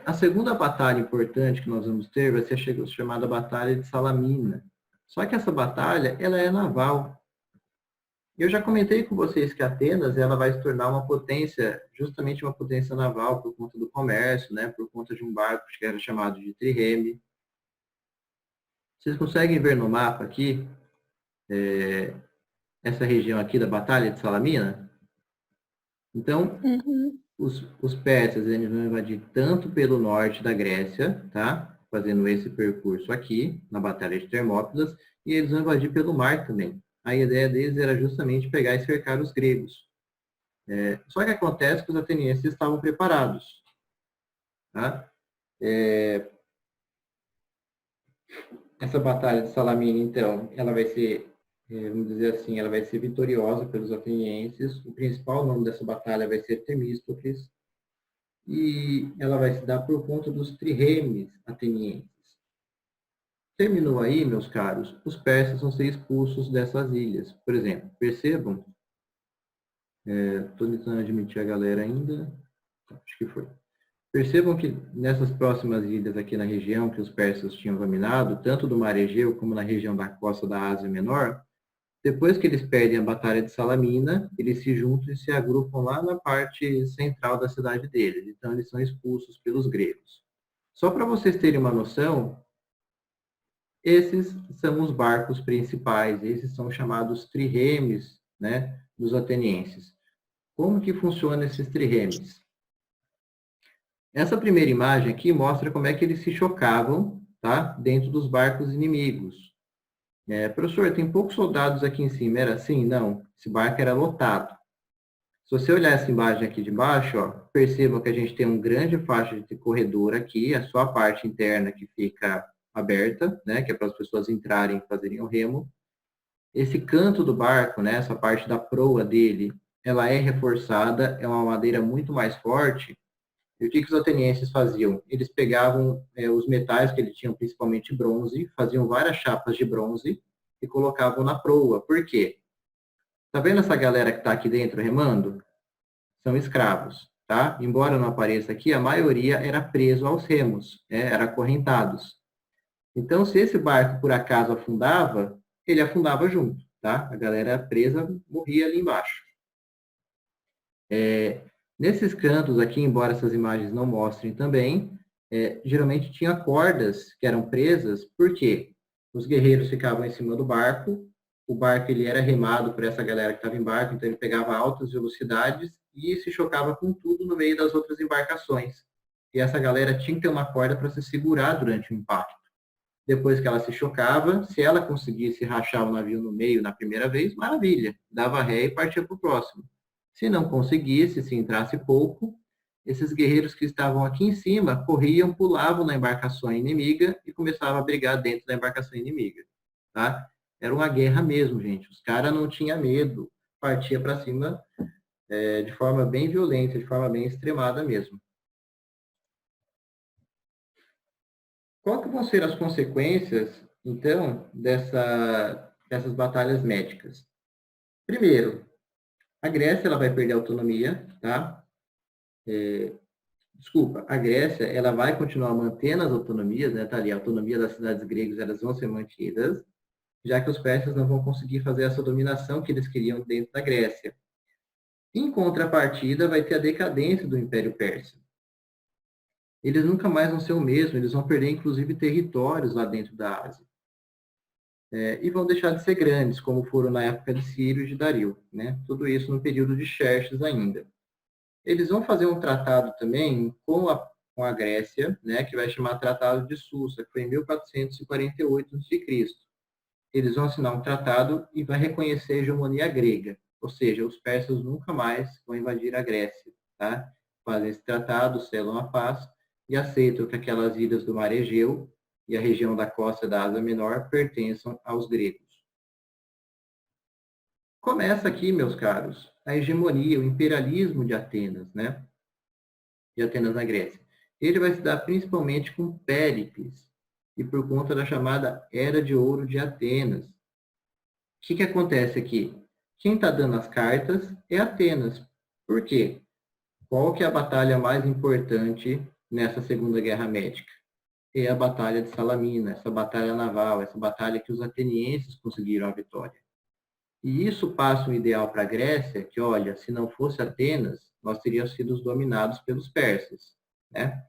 A segunda batalha importante que nós vamos ter vai ser a chamada Batalha de Salamina. Só que essa batalha, ela é naval. Eu já comentei com vocês que Atenas ela vai se tornar uma potência, justamente uma potência naval, por conta do comércio, né, por conta de um barco que era chamado de trireme. Vocês conseguem ver no mapa aqui, essa região aqui da Batalha de Salamina? Então, os persas eles vão invadir tanto pelo norte da Grécia, tá? Fazendo esse percurso aqui, na Batalha de Termópilas, e eles vão invadir pelo mar também. A ideia deles era justamente pegar e cercar os gregos. Só que acontece que os atenienses estavam preparados. Tá? Essa batalha de Salamina, então, ela vai ser, vamos dizer assim, ela vai ser vitoriosa pelos atenienses. O principal nome dessa batalha vai ser Temístocles. E ela vai se dar por conta dos triremes atenienses. Terminou aí, meus caros, os persas vão ser expulsos dessas ilhas. Por exemplo, percebam, estou tentando admitir a galera ainda, acho que foi. Percebam que nessas próximas ilhas aqui na região que os persas tinham dominado, tanto do Mar Egeu como na região da costa da Ásia Menor, depois que eles perdem a Batalha de Salamina, eles se juntam e se agrupam lá na parte central da cidade deles. Então, eles são expulsos pelos gregos. Só para vocês terem uma noção, esses são os barcos principais, esses são chamados triremes, né, dos atenienses. Como que funcionam esses triremes? Essa primeira imagem aqui mostra como é que eles se chocavam, tá, dentro dos barcos inimigos. Professor, tem poucos soldados aqui em cima, era assim? Não, esse barco era lotado. Se você olhar essa imagem aqui de baixo, ó, perceba que a gente tem uma grande faixa de corredor aqui, a sua parte interna que fica aberta, né, que é para as pessoas entrarem e fazerem o remo. Esse canto do barco, né, essa parte da proa dele, ela é reforçada, é uma madeira muito mais forte. E o que os atenienses faziam? Eles pegavam os metais que eles tinham, principalmente bronze, faziam várias chapas de bronze e colocavam na proa. Por quê? Tá vendo essa galera que está aqui dentro remando? são escravos, tá? Embora não apareça aqui, a maioria era preso aos remos, né? Era acorrentados. Então, se esse barco por acaso afundava, ele afundava junto, tá? A galera presa morria ali embaixo. Nesses cantos aqui, embora essas imagens não mostrem também, geralmente tinha cordas que eram presas, porque os guerreiros ficavam em cima do barco, o barco ele era remado por essa galera que estava em barco, então ele pegava altas velocidades e se chocava com tudo no meio das outras embarcações. E essa galera tinha que ter uma corda para se segurar durante o impacto. Depois que ela se chocava, se ela conseguisse rachar o navio no meio na primeira vez, maravilha, dava ré e partia para o próximo. Se não conseguisse, se entrasse pouco, esses guerreiros que estavam aqui em cima corriam, pulavam na embarcação inimiga e começavam a brigar dentro da embarcação inimiga. Tá? Era uma guerra mesmo, gente. Os caras não tinham medo, partia para cima de forma bem violenta, de forma bem extremada mesmo. Qual que vão ser as consequências, então, dessas batalhas médicas? Primeiro, a Grécia ela vai perder a autonomia, tá? A Grécia ela vai continuar mantendo as autonomias, né? Tá ali, a autonomia das cidades gregas elas vão ser mantidas, já que os persas não vão conseguir fazer essa dominação que eles queriam dentro da Grécia. Em contrapartida, vai ter a decadência do Império Persa. Eles nunca mais vão ser o mesmo, eles vão perder, inclusive, territórios lá dentro da Ásia. E vão deixar de ser grandes, como foram na época de Círio e de Dario. Né? Tudo isso no período de Xerxes ainda. Eles vão fazer um tratado também com a Grécia, né, que vai chamar Tratado de Susa, que foi em 1448 a.C. Eles vão assinar um tratado e vai reconhecer a hegemonia grega, ou seja, os persas nunca mais vão invadir a Grécia. Tá? Fazem esse tratado, selam a paz e aceitam que aquelas ilhas do Mar Egeu e a região da costa da Ásia Menor pertençam aos gregos. Começa aqui, meus caros, a hegemonia, o imperialismo de Atenas, né? De Atenas na Grécia. Ele vai se dar principalmente com Péricles e por conta da chamada Era de Ouro de Atenas. O que acontece aqui? Quem está dando as cartas é Atenas. Por quê? Qual que é a batalha mais importante nessa Segunda Guerra Médica? É a Batalha de Salamina, essa batalha naval, essa batalha que os atenienses conseguiram a vitória. E isso passa um ideal para a Grécia, que, olha, se não fosse Atenas, nós teríamos sido dominados pelos persas. Né?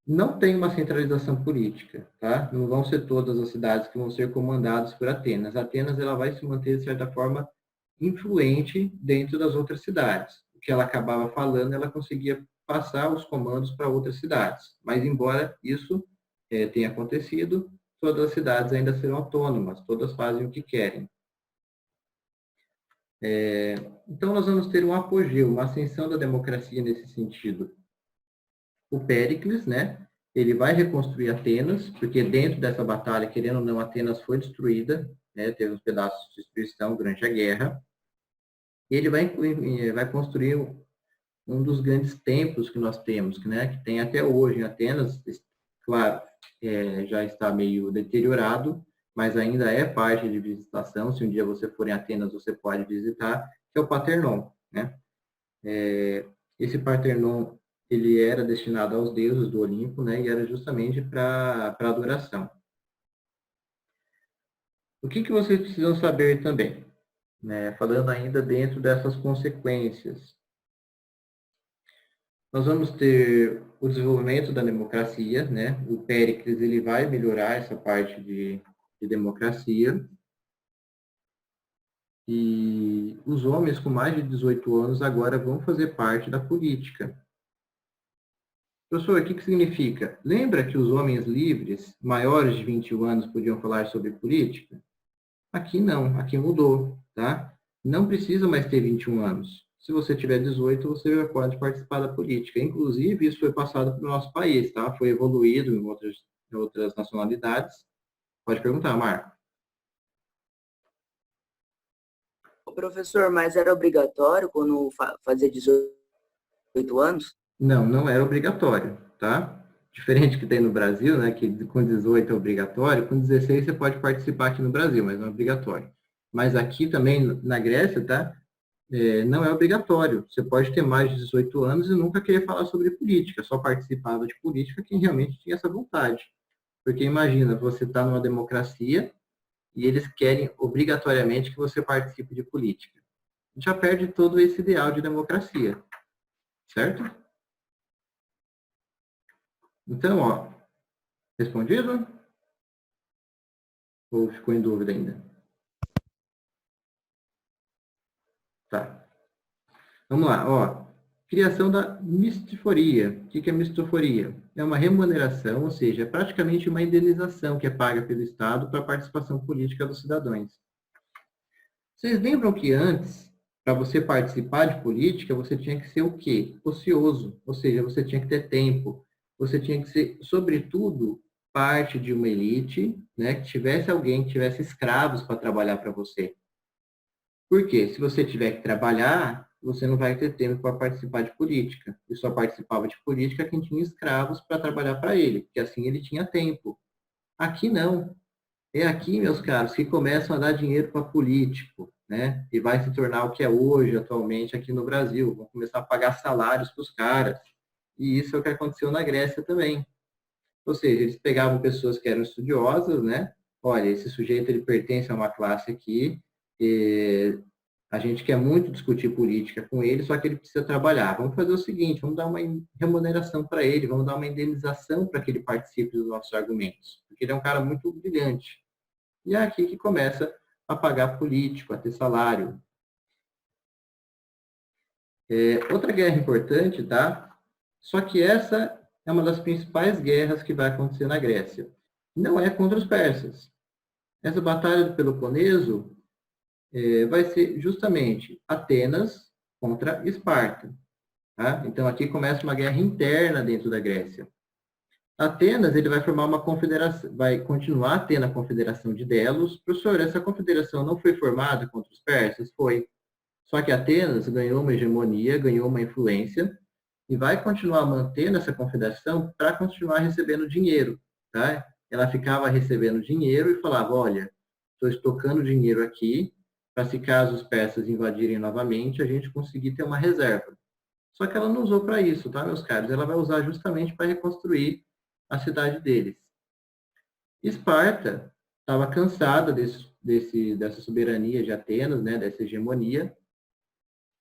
Não tem uma centralização política, tá? Não vão ser todas as cidades que vão ser comandadas por Atenas. Atenas ela vai se manter, de certa forma, influente dentro das outras cidades. O que ela acabava falando, ela conseguia passar os comandos para outras cidades. Mas, embora isso tenha acontecido, todas as cidades ainda serão autônomas, todas fazem o que querem. Então, nós vamos ter um apogeu, uma ascensão da democracia nesse sentido. O Péricles, né, ele vai reconstruir Atenas, porque dentro dessa batalha, querendo ou não, Atenas foi destruída, né, teve uns pedaços de destruição durante a guerra. E ele vai construir um dos grandes templos que nós temos, né, que tem até hoje em Atenas, claro, já está meio deteriorado, mas ainda é parte de visitação. Se um dia você for em Atenas, você pode visitar, que é o Partenon. Né? Esse Partenon, ele era destinado aos deuses do Olimpo, né, e era justamente para adoração. O que vocês precisam saber também? Né, falando ainda dentro dessas consequências. Nós vamos ter o desenvolvimento da democracia, né? O Péricles ele vai melhorar essa parte de democracia. E os homens com mais de 18 anos agora vão fazer parte da política. Professor, o que significa? Lembra que os homens livres, maiores de 21 anos, podiam falar sobre política? Aqui não, aqui mudou, tá? Não precisa mais ter 21 anos. Se você tiver 18, você já pode participar da política. Inclusive, isso foi passado para o nosso país, tá? Foi evoluído em outras nacionalidades. Pode perguntar, Marco. Professor, mas era obrigatório quando fazia 18 anos? Não, não era obrigatório, tá? Diferente que tem no Brasil, né? Que com 18 é obrigatório, com 16 você pode participar aqui no Brasil, mas não é obrigatório. Mas aqui também, na Grécia, tá? não é obrigatório. Você pode ter mais de 18 anos e nunca querer falar sobre política, só participava de política quem realmente tinha essa vontade. Porque imagina, você está numa democracia e eles querem obrigatoriamente que você participe de política. Já perde todo esse ideal de democracia, certo? Então, ó, respondido? Ou ficou em dúvida ainda? Tá. Vamos lá, ó. Criação da mistiforia. O que é mistiforia? É uma remuneração, ou seja, é praticamente uma indenização que é paga pelo Estado para a participação política dos cidadãos. Vocês lembram que antes, para você participar de política, você tinha que ser o quê? Ocioso, ou seja, você tinha que ter tempo. Você tinha que ser, sobretudo, parte de uma elite, né, que tivesse alguém, que tivesse escravos para trabalhar para você. Por quê? Se você tiver que trabalhar, você não vai ter tempo para participar de política. E só participava de política quem tinha escravos para trabalhar para ele, porque assim ele tinha tempo. Aqui não. É aqui, meus caros, que começam a dar dinheiro para político, né? E vai se tornar o que é hoje, atualmente, aqui no Brasil. Vão começar a pagar salários para os caras. E isso é o que aconteceu na Grécia também. Ou seja, eles pegavam pessoas que eram estudiosas, né? Olha, esse sujeito ele pertence a uma classe aqui, e a gente quer muito discutir política com ele, só que ele precisa trabalhar. Vamos fazer o seguinte, vamos dar uma remuneração para ele, vamos dar uma indenização para que ele participe dos nossos argumentos. Porque ele é um cara muito brilhante. E é aqui que começa a pagar político, a ter salário. Outra guerra importante, tá? Só que essa é uma das principais guerras que vai acontecer na Grécia. Não é contra os persas. Essa batalha do Peloponeso vai ser justamente Atenas contra Esparta. Tá? Então, aqui começa uma guerra interna dentro da Grécia. Atenas, ele vai formar uma confederação, vai continuar tendo a confederação de Delos. Professor, essa confederação não foi formada contra os persas? Foi. Só que Atenas ganhou uma hegemonia, ganhou uma influência, e vai continuar mantendo essa confederação para continuar recebendo dinheiro. Tá? Ela ficava recebendo dinheiro e falava, olha, estou estocando dinheiro aqui, para se caso os persas invadirem novamente, a gente conseguir ter uma reserva. Só que ela não usou para isso, tá, meus caros? Ela vai usar justamente para reconstruir a cidade deles. Esparta estava cansada dessa soberania de Atenas, né, dessa hegemonia,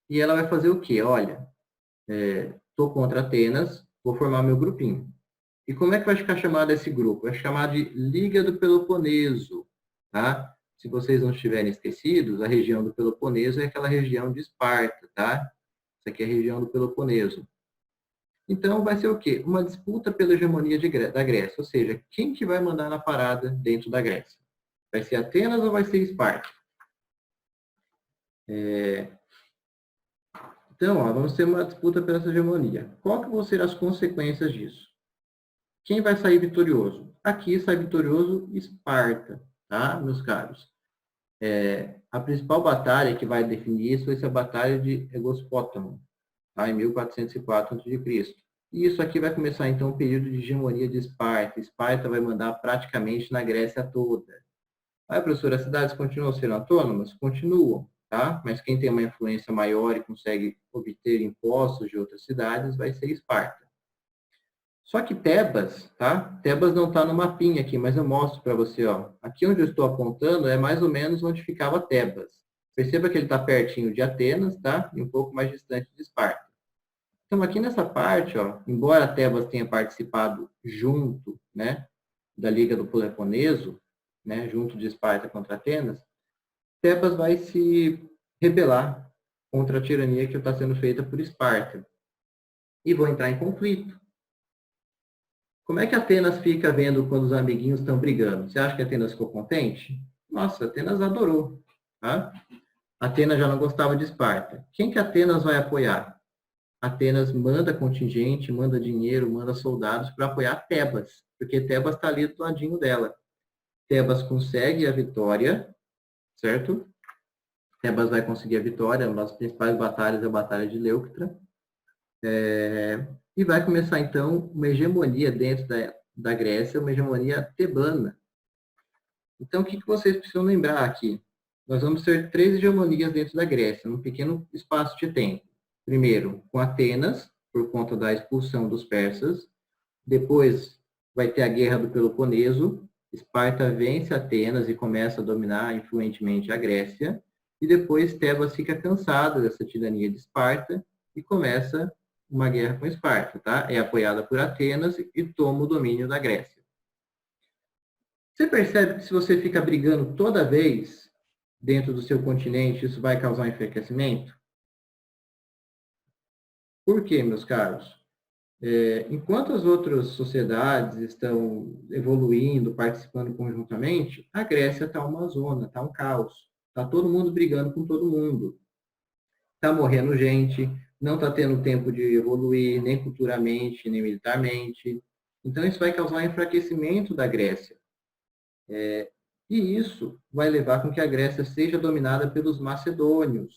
e ela vai fazer o quê? Olha, estou contra Atenas, vou formar meu grupinho. E como é que vai ficar chamado esse grupo? Vai chamar de Liga do Peloponeso, tá? Se vocês não estiverem esquecidos, a região do Peloponeso é aquela região de Esparta, tá? Essa aqui é a região do Peloponeso. Então, vai ser o quê? Uma disputa pela hegemonia da Grécia. Ou seja, quem que vai mandar na parada dentro da Grécia? Vai ser Atenas ou vai ser Esparta? Então, ó, vamos ter uma disputa pela essa hegemonia. Qual que vão ser as consequências disso? Quem vai sair vitorioso? Aqui sai vitorioso Esparta, tá, meus caros? A principal batalha que vai definir isso vai ser a Batalha de Egospótamo, tá, em 1404 a.C. E isso aqui vai começar, então, o período de hegemonia de Esparta. Esparta vai mandar praticamente na Grécia toda. Aí, professor, as cidades continuam sendo autônomas? Continuam, tá? Mas quem tem uma influência maior e consegue obter impostos de outras cidades vai ser Esparta. Só que Tebas, tá? Tebas não está no mapinha aqui, mas eu mostro para você, ó. Aqui onde eu estou apontando é mais ou menos onde ficava Tebas. Perceba que ele está pertinho de Atenas, tá? E um pouco mais distante de Esparta. Então, aqui nessa parte, ó, embora Tebas tenha participado junto, né, da Liga do Peloponeso, né, junto de Esparta contra Atenas, Tebas vai se rebelar contra a tirania que está sendo feita por Esparta. E vão entrar em conflito. Como é que Atenas fica vendo quando os amiguinhos estão brigando? Você acha que Atenas ficou contente? Nossa, Atenas adorou. Tá? Atenas já não gostava de Esparta. Quem que Atenas vai apoiar? Atenas manda contingente, manda dinheiro, manda soldados para apoiar Tebas, porque Tebas está ali do ladinho dela. Tebas consegue a vitória, certo? Tebas vai conseguir a vitória, uma das principais batalhas é a Batalha de Leuctra. E vai começar, então, uma hegemonia dentro da Grécia, uma hegemonia tebana. Então, o que vocês precisam lembrar aqui? nós vamos ter 3 hegemonias dentro da Grécia, num pequeno espaço de tempo. Primeiro, com Atenas, por conta da expulsão dos persas. Depois vai ter a Guerra do Peloponeso. Esparta vence Atenas e começa a dominar influentemente a Grécia. E depois Tebas fica cansada dessa tirania de Esparta e começa uma guerra com Esparta, tá? É apoiada por Atenas e toma o domínio da Grécia. Você percebe que se você fica brigando toda vez dentro do seu continente, isso vai causar um enfraquecimento? Por quê, meus caros? Enquanto as outras sociedades estão evoluindo, participando conjuntamente, a Grécia está uma zona, está um caos. Está todo mundo brigando com todo mundo. Está morrendo gente, não está tendo tempo de evoluir, nem culturalmente, nem militarmente. Então, isso vai causar um enfraquecimento da Grécia. E isso vai levar com que a Grécia seja dominada pelos macedônios.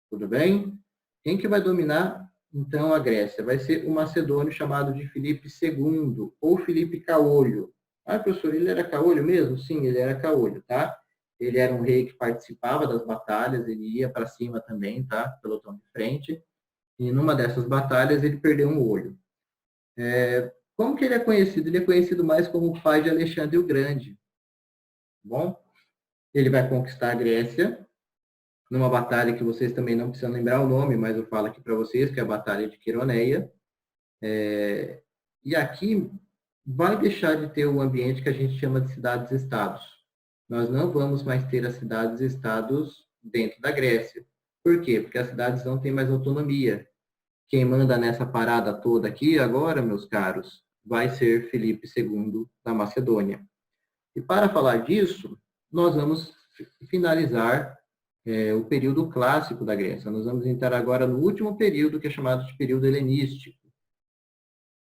Tudo bem? Quem que vai dominar, então, a Grécia? Vai ser o macedônio chamado de Filipe II, ou Filipe Caolho. Ah, professor, ele era caolho mesmo? Sim, ele era caolho, tá? Ele era um rei que participava das batalhas, ele ia para cima também, tá? Pelotão de frente. E numa dessas batalhas ele perdeu um olho. Como que ele é conhecido? Ele é conhecido mais como o pai de Alexandre o Grande. Bom, ele vai conquistar a Grécia numa batalha que vocês também não precisam lembrar o nome, mas eu falo aqui para vocês, que é a Batalha de Queroneia. E aqui vai deixar de ter o ambiente que a gente chama de cidades-estados. Nós não vamos mais ter as cidades-estados dentro da Grécia. Por quê? Porque as cidades não têm mais autonomia. Quem manda nessa parada toda aqui agora, meus caros, vai ser Filipe II da Macedônia. E para falar disso, nós vamos finalizar o período clássico da Grécia. Nós vamos entrar agora no último período, que é chamado de período helenístico.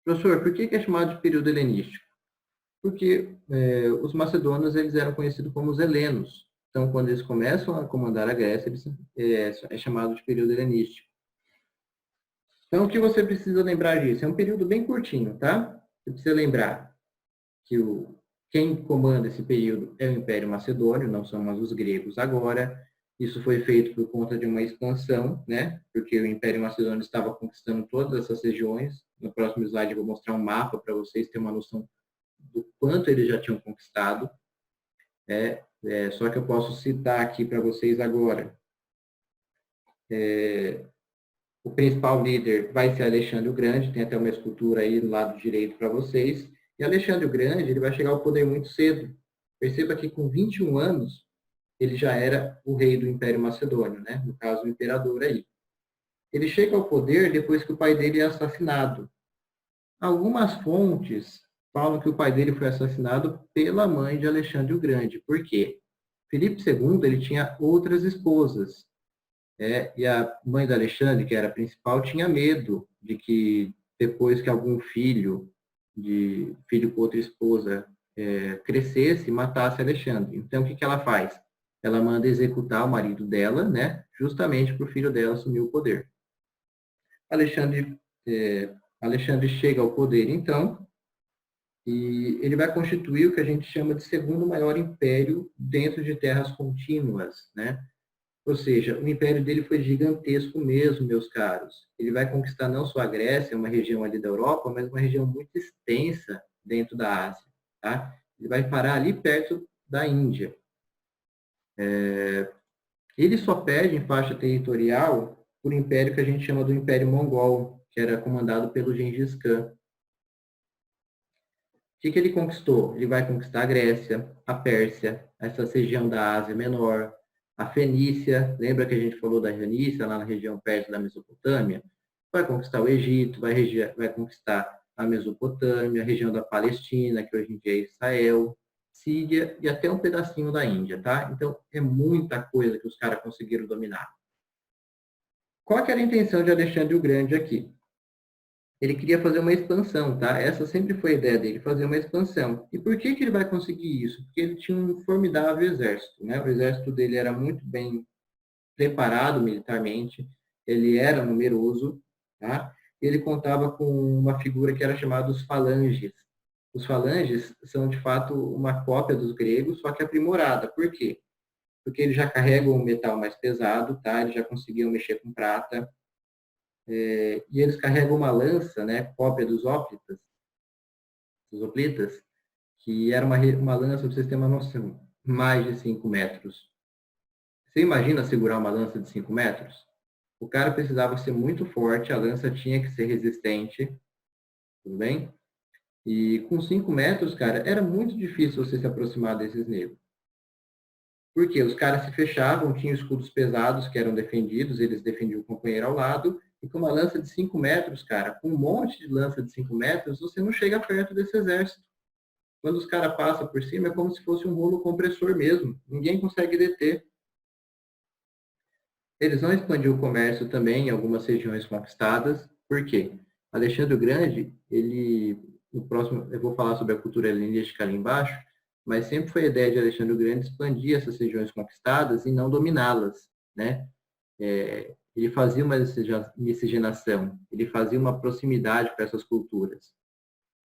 Professor, por que é chamado de período helenístico? Porque os macedônios eles eram conhecidos como os helenos. Então, quando eles começam a comandar a Grécia, é chamado de período helenístico. Então, o que você precisa lembrar disso? É um período bem curtinho, tá? Você precisa lembrar que quem comanda esse período é o Império Macedônio, não são mais os gregos agora. Isso foi feito por conta de uma expansão, né? Porque o Império Macedônio estava conquistando todas essas regiões. No próximo slide eu vou mostrar um mapa para vocês terem uma noção do quanto eles já tinham conquistado. Só que eu posso citar aqui para vocês agora. O principal líder vai ser Alexandre o Grande, tem até uma escultura aí do lado direito para vocês. E Alexandre o Grande, ele vai chegar ao poder muito cedo. Perceba que com 21 anos, ele já era o rei do Império Macedônio, né? No caso, o imperador aí. Ele chega ao poder depois que o pai dele é assassinado. Algumas fontes falam que o pai dele foi assassinado pela mãe de Alexandre o Grande. Por quê? Filipe II, ele tinha outras esposas. E a mãe de Alexandre, que era a principal, tinha medo de que depois que algum filho com outra esposa crescesse, matasse Alexandre. Então, o que ela faz? Ela manda executar o marido dela, né? Justamente para o filho dela assumir o poder. Alexandre chega ao poder, então, e ele vai constituir o que a gente chama de segundo maior império dentro de terras contínuas, né? Ou seja, o império dele foi gigantesco mesmo, meus caros. Ele vai conquistar não só a Grécia, uma região ali da Europa, mas uma região muito extensa dentro da Ásia, tá? Ele vai parar ali perto da Índia. Ele só perde em faixa territorial por império que a gente chama do Império Mongol, que era comandado pelo Gengis Khan. O que ele conquistou? Ele vai conquistar a Grécia, a Pérsia, essa região da Ásia Menor, a Fenícia, lembra que a gente falou da Fenícia, lá na região perto da Mesopotâmia? Vai conquistar o Egito, vai conquistar a Mesopotâmia, a região da Palestina, que hoje em dia é Israel, Síria e até um pedacinho da Índia, tá? Então, é muita coisa que os caras conseguiram dominar. Qual que era a intenção de Alexandre o Grande aqui? Ele queria fazer uma expansão, tá? Essa sempre foi a ideia dele, fazer uma expansão. E por que ele vai conseguir isso? Porque ele tinha um formidável exército, né? O exército dele era muito bem preparado militarmente, ele era numeroso, tá? Ele contava com uma figura que era chamada os falanges. Os falanges são, de fato, uma cópia dos gregos, só que aprimorada. Por quê? porque eles já carregam um metal mais pesado, tá? Eles já conseguiam mexer com prata. E eles carregam uma lança, né, cópia dos hoplitas, que era uma lança, para vocês terem uma noção, mais de 5 metros. Você imagina segurar uma lança de 5 metros? O cara precisava ser muito forte, a lança tinha que ser resistente, tudo bem? E com 5 metros, cara, era muito difícil você se aproximar desses negros. Porque os caras se fechavam, tinham escudos pesados que eram defendidos, eles defendiam o companheiro ao lado, e com uma lança de 5 metros, cara, com um monte de lança de 5 metros, você não chega perto desse exército. Quando os caras passam por cima, é como se fosse um rolo compressor mesmo. Ninguém consegue deter. Eles vão expandir o comércio também em algumas regiões conquistadas. Por quê? Alexandre o Grande, no próximo, eu vou falar sobre a cultura helenística ali embaixo, mas sempre foi a ideia de Alexandre o Grande expandir essas regiões conquistadas e não dominá-las, né? Ele fazia uma miscigenação, ele fazia uma proximidade com essas culturas.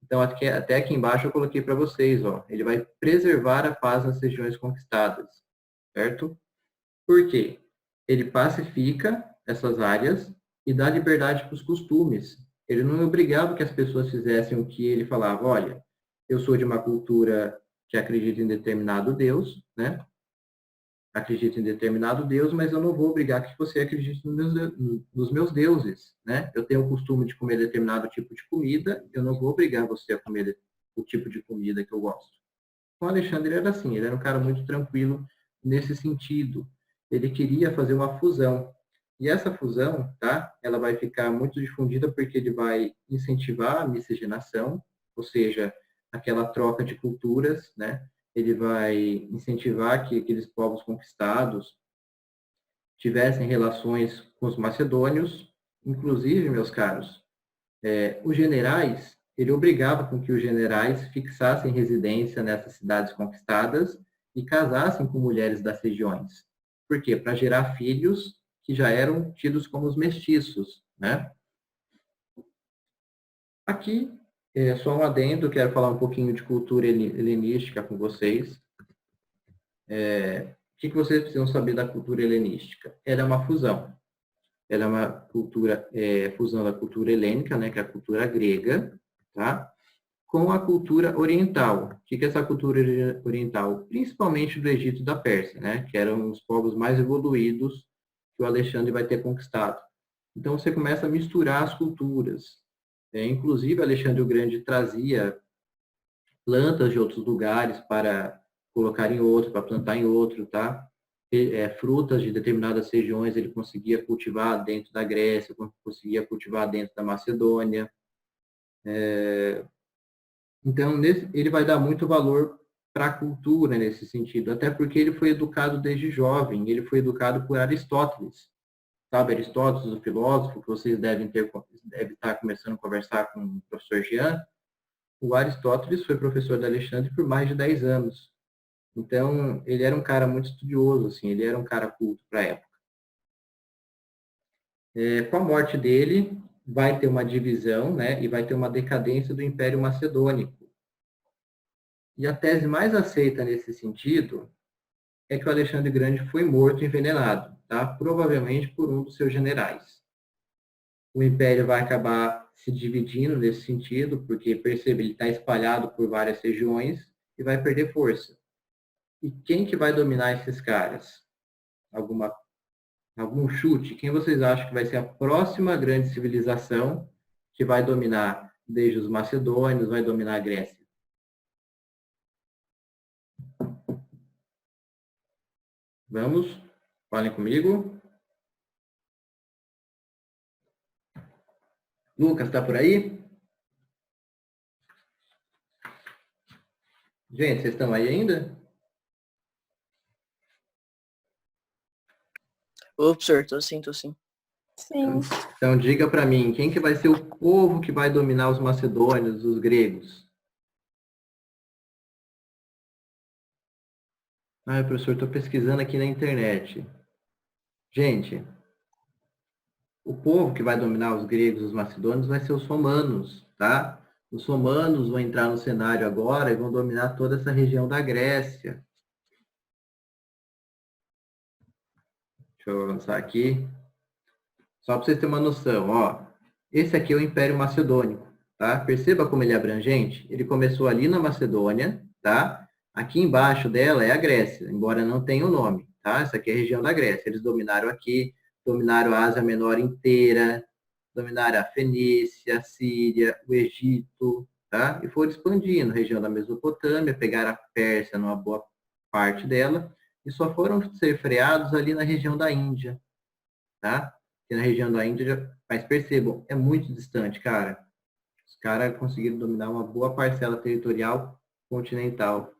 Então, até aqui embaixo eu coloquei para vocês, ó, ele vai preservar a paz nas regiões conquistadas, certo? Por quê? Ele pacifica essas áreas e dá liberdade para os costumes. Ele não obrigava que as pessoas fizessem o que ele falava. Olha, eu sou de uma cultura que acredita em determinado Deus, né? Acredita em determinado Deus, mas eu não vou obrigar que você acredite nos meus deuses, né? Eu tenho o costume de comer determinado tipo de comida, eu não vou obrigar você a comer o tipo de comida que eu gosto. Com Alexandre era assim, ele era um cara muito tranquilo nesse sentido. Ele queria fazer uma fusão. E essa fusão, tá? Ela vai ficar muito difundida porque ele vai incentivar a miscigenação, ou seja, aquela troca de culturas, né? Ele vai incentivar que aqueles povos conquistados tivessem relações com os macedônios. Inclusive, meus caros, os generais, ele obrigava com que os generais fixassem residência nessas cidades conquistadas e casassem com mulheres das regiões. Por quê? Para gerar filhos que já eram tidos como os mestiços, né? Aqui, só um adendo, quero falar um pouquinho de cultura helenística com vocês. O que vocês precisam saber da cultura helenística? Ela é uma fusão. Ela é uma fusão da cultura helênica, né, que é a cultura grega, tá? Com a cultura oriental. O que é essa cultura oriental? Principalmente do Egito e da Pérsia, né, que eram os povos mais evoluídos que o Alexandre vai ter conquistado. Então, você começa a misturar as culturas. Inclusive, Alexandre o Grande trazia plantas de outros lugares para colocar em outro, para plantar em outro, tá? Frutas de determinadas regiões ele conseguia cultivar dentro da Grécia, conseguia cultivar dentro da Macedônia. Então, ele vai dar muito valor para a cultura nesse sentido, até porque ele foi educado desde jovem, ele foi educado por Aristóteles. Sabe, Aristóteles, o filósofo, que vocês devem estar começando a conversar com o professor Jean. O Aristóteles foi professor de Alexandre por mais de 10 anos. Então, ele era um cara muito estudioso, assim, ele era um cara culto para a época. Com a morte dele, vai ter uma divisão, né, e vai ter uma decadência do Império Macedônico. E a tese mais aceita nesse sentido é que o Alexandre Grande foi morto envenenado, tá? Provavelmente por um dos seus generais. O Império vai acabar se dividindo nesse sentido, porque percebe, ele está espalhado por várias regiões e vai perder força. E quem que vai dominar esses caras? Algum chute? Quem vocês acham que vai ser a próxima grande civilização que vai dominar desde os macedônios, vai dominar a Grécia? Vamos? Falem comigo. Lucas, está por aí? Gente, vocês estão aí ainda? Ô, professor, tô sim, tô sim. Sim. Então, diga para mim, quem que vai ser o povo que vai dominar os macedônios, os gregos? Professor, estou pesquisando aqui na internet. Gente, o povo que vai dominar os gregos, os macedônios, vai ser os romanos, tá? Os romanos vão entrar no cenário agora e vão dominar toda essa região da Grécia. Deixa eu avançar aqui. Só para vocês terem uma noção, ó. Esse aqui é o Império Macedônico, tá? Perceba como ele é abrangente. Ele começou ali na Macedônia, tá? Aqui embaixo dela é a Grécia, embora não tenha o nome, tá? Essa aqui é a região da Grécia. Eles dominaram aqui, dominaram a Ásia Menor inteira, dominaram a Fenícia, a Síria, o Egito, tá? E foram expandindo, região da Mesopotâmia, pegaram a Pérsia numa boa parte dela, e só foram ser freados ali na região da Índia, tá? Que na região da Índia, mas percebam, é muito distante, cara. Os caras conseguiram dominar uma boa parcela territorial continental.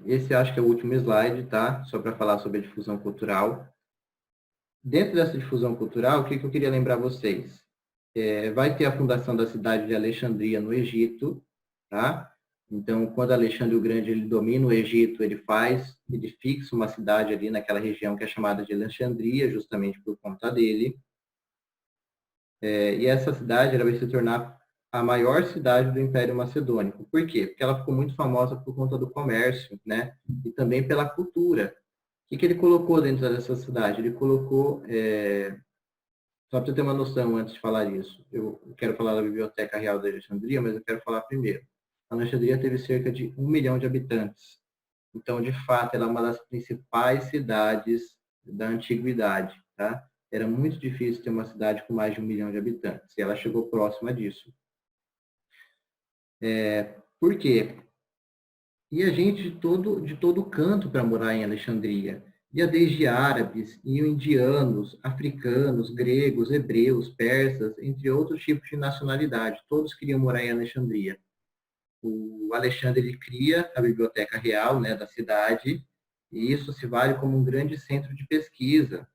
Esse acho que é o último slide, tá? Só para falar sobre a difusão cultural. Dentro dessa difusão cultural, o que eu queria lembrar vocês? Vai ter a fundação da cidade de Alexandria, no Egito, tá? Então, quando Alexandre o Grande ele domina o Egito, ele fixa uma cidade ali naquela região que é chamada de Alexandria, justamente por conta dele. E essa cidade ela vai se tornar a maior cidade do Império Macedônico. Por quê? Porque ela ficou muito famosa por conta do comércio, né? E também pela cultura. O que ele colocou dentro dessa cidade? Ele colocou, só para você ter uma noção antes de falar isso, eu quero falar da Biblioteca Real da Alexandria, mas eu quero falar primeiro. A Alexandria teve cerca de 1 milhão de habitantes. Então, de fato, ela é uma das principais cidades da antiguidade, tá? Era muito difícil ter uma cidade com mais de 1 milhão de habitantes, e ela chegou próxima disso. Por quê? E a gente de todo canto para morar em Alexandria. Ia desde árabes, indianos, africanos, gregos, hebreus, persas, entre outros tipos de nacionalidade. Todos queriam morar em Alexandria. O Alexandre ele cria a Biblioteca Real, né, da cidade, e isso se vale como um grande centro de pesquisa.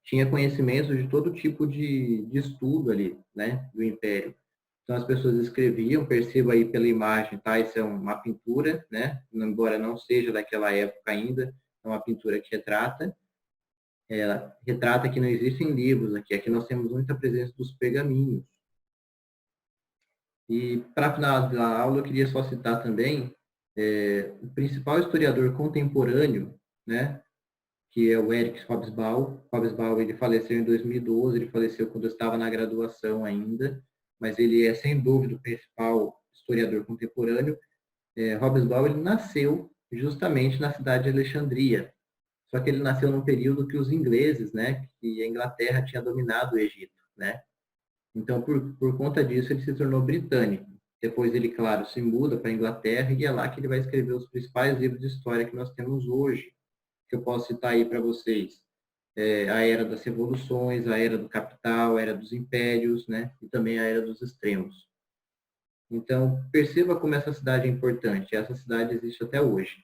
Tinha conhecimento de todo tipo de estudo ali, né, do Império. Então as pessoas escreviam, perceba aí pela imagem, tá? Isso é uma pintura, né? Embora não seja daquela época ainda, é uma pintura que retrata. Ela retrata que não existem livros aqui. Aqui nós temos muita presença dos pergaminhos. E para finalizar a aula, eu queria só citar também o principal historiador contemporâneo, né? Que é o Eric Hobsbawm. Hobsbawm ele faleceu em 2012, ele faleceu quando eu estava na graduação ainda, mas ele é, sem dúvida, o principal historiador contemporâneo. Hobsbawm ele nasceu justamente na cidade de Alexandria, só que ele nasceu num período que os ingleses, né, que a Inglaterra tinha dominado o Egito, né? Então, por conta disso, ele se tornou britânico. Depois ele, claro, se muda para a Inglaterra e é lá que ele vai escrever os principais livros de história que nós temos hoje, que eu posso citar aí para vocês. A Era das Revoluções, a Era do Capital, a Era dos Impérios, né? E também a Era dos Extremos. Então, perceba como essa cidade é importante. Essa cidade existe até hoje.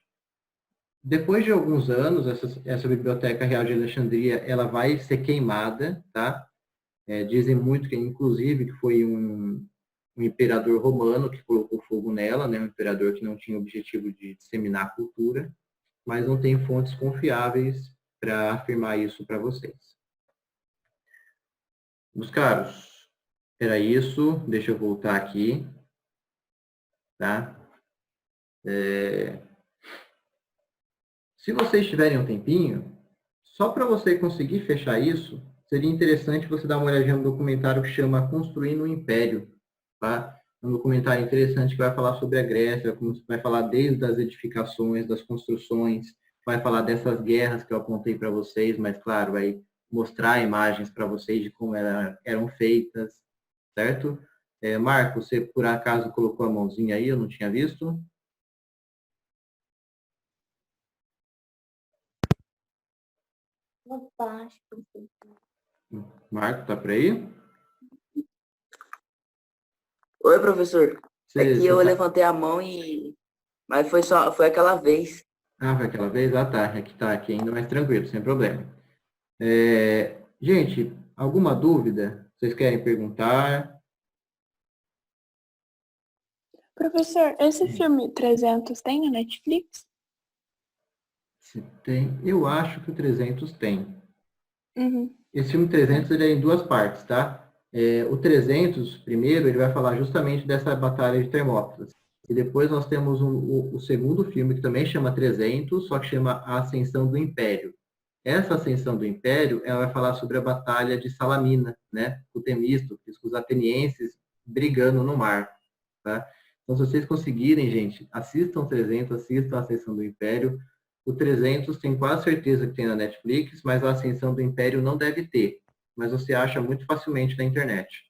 Depois de alguns anos, essa Biblioteca Real de Alexandria, ela vai ser queimada, tá? Dizem muito que, inclusive, que foi um imperador romano que colocou fogo nela, né? Um imperador que não tinha o objetivo de disseminar a cultura, mas não tem fontes confiáveis para afirmar isso para vocês. Meus caros, era isso. Deixa eu voltar aqui. Tá? Se vocês tiverem um tempinho, só para você conseguir fechar isso, seria interessante você dar uma olhadinha no documentário que chama Construindo um Império. Tá? É um documentário interessante que vai falar sobre a Grécia, vai falar desde as edificações, das construções, vai falar dessas guerras que eu apontei para vocês, mas, claro, vai mostrar imagens para vocês de como eram feitas, certo? Marco, você por acaso colocou a mãozinha aí, eu não tinha visto? Marco, tá por aí? Oi, professor. Aqui eu tá... levantei a mão mas foi aquela vez. Ah, foi aquela vez? Ah, tá. Aqui tá aqui ainda mais tranquilo, sem problema. Gente, alguma dúvida? Vocês querem perguntar? Professor, esse filme 300 tem na Netflix? Se tem, eu acho que o 300 tem. Uhum. Esse filme 300 ele é em duas partes, tá? O 300, primeiro, ele vai falar justamente dessa batalha de Termópilas, E depois nós temos o segundo filme, que também chama 300, só que chama A Ascensão do Império. Essa Ascensão do Império, ela vai falar sobre a Batalha de Salamina, né? O Temístocles, com os atenienses brigando no mar, tá? Então, se vocês conseguirem, gente, assistam 300, assistam a Ascensão do Império. O 300 tem quase certeza que tem na Netflix, mas a Ascensão do Império não deve ter. Mas você acha muito facilmente na internet.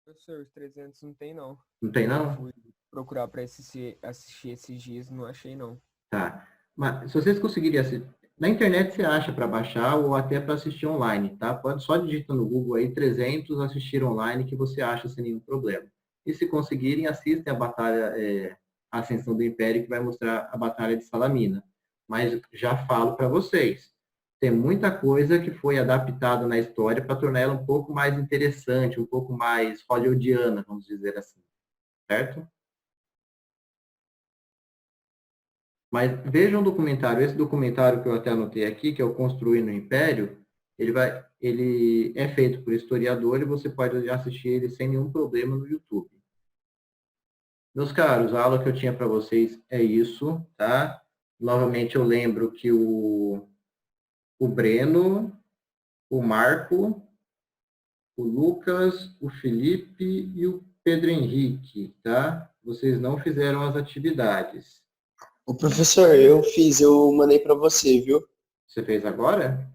Professor, os 300 não tem, não. Não tem, não? Fui procurar pra assistir esses dias, não achei, não. Tá. Mas se vocês conseguirem assistir, na internet você acha para baixar ou até para assistir online, tá? Pode só digitar no Google aí 300 assistir online que você acha sem nenhum problema. E se conseguirem, assistem a batalha, a Ascensão do Império, que vai mostrar a Batalha de Salamina. Mas já falo para vocês, tem muita coisa que foi adaptada na história para tornar ela um pouco mais interessante, um pouco mais hollywoodiana, vamos dizer assim, certo? Mas vejam um documentário, esse documentário que eu até anotei aqui, que é o Construir no Império, ele é feito por historiador e você pode assistir ele sem nenhum problema no YouTube. Meus caros, a aula que eu tinha para vocês é isso, tá? Novamente eu lembro que o Breno, o Marco, o Lucas, o Felipe e o Pedro Henrique, tá? Vocês não fizeram as atividades. O professor, eu fiz, eu mandei pra você, viu? Você fez agora?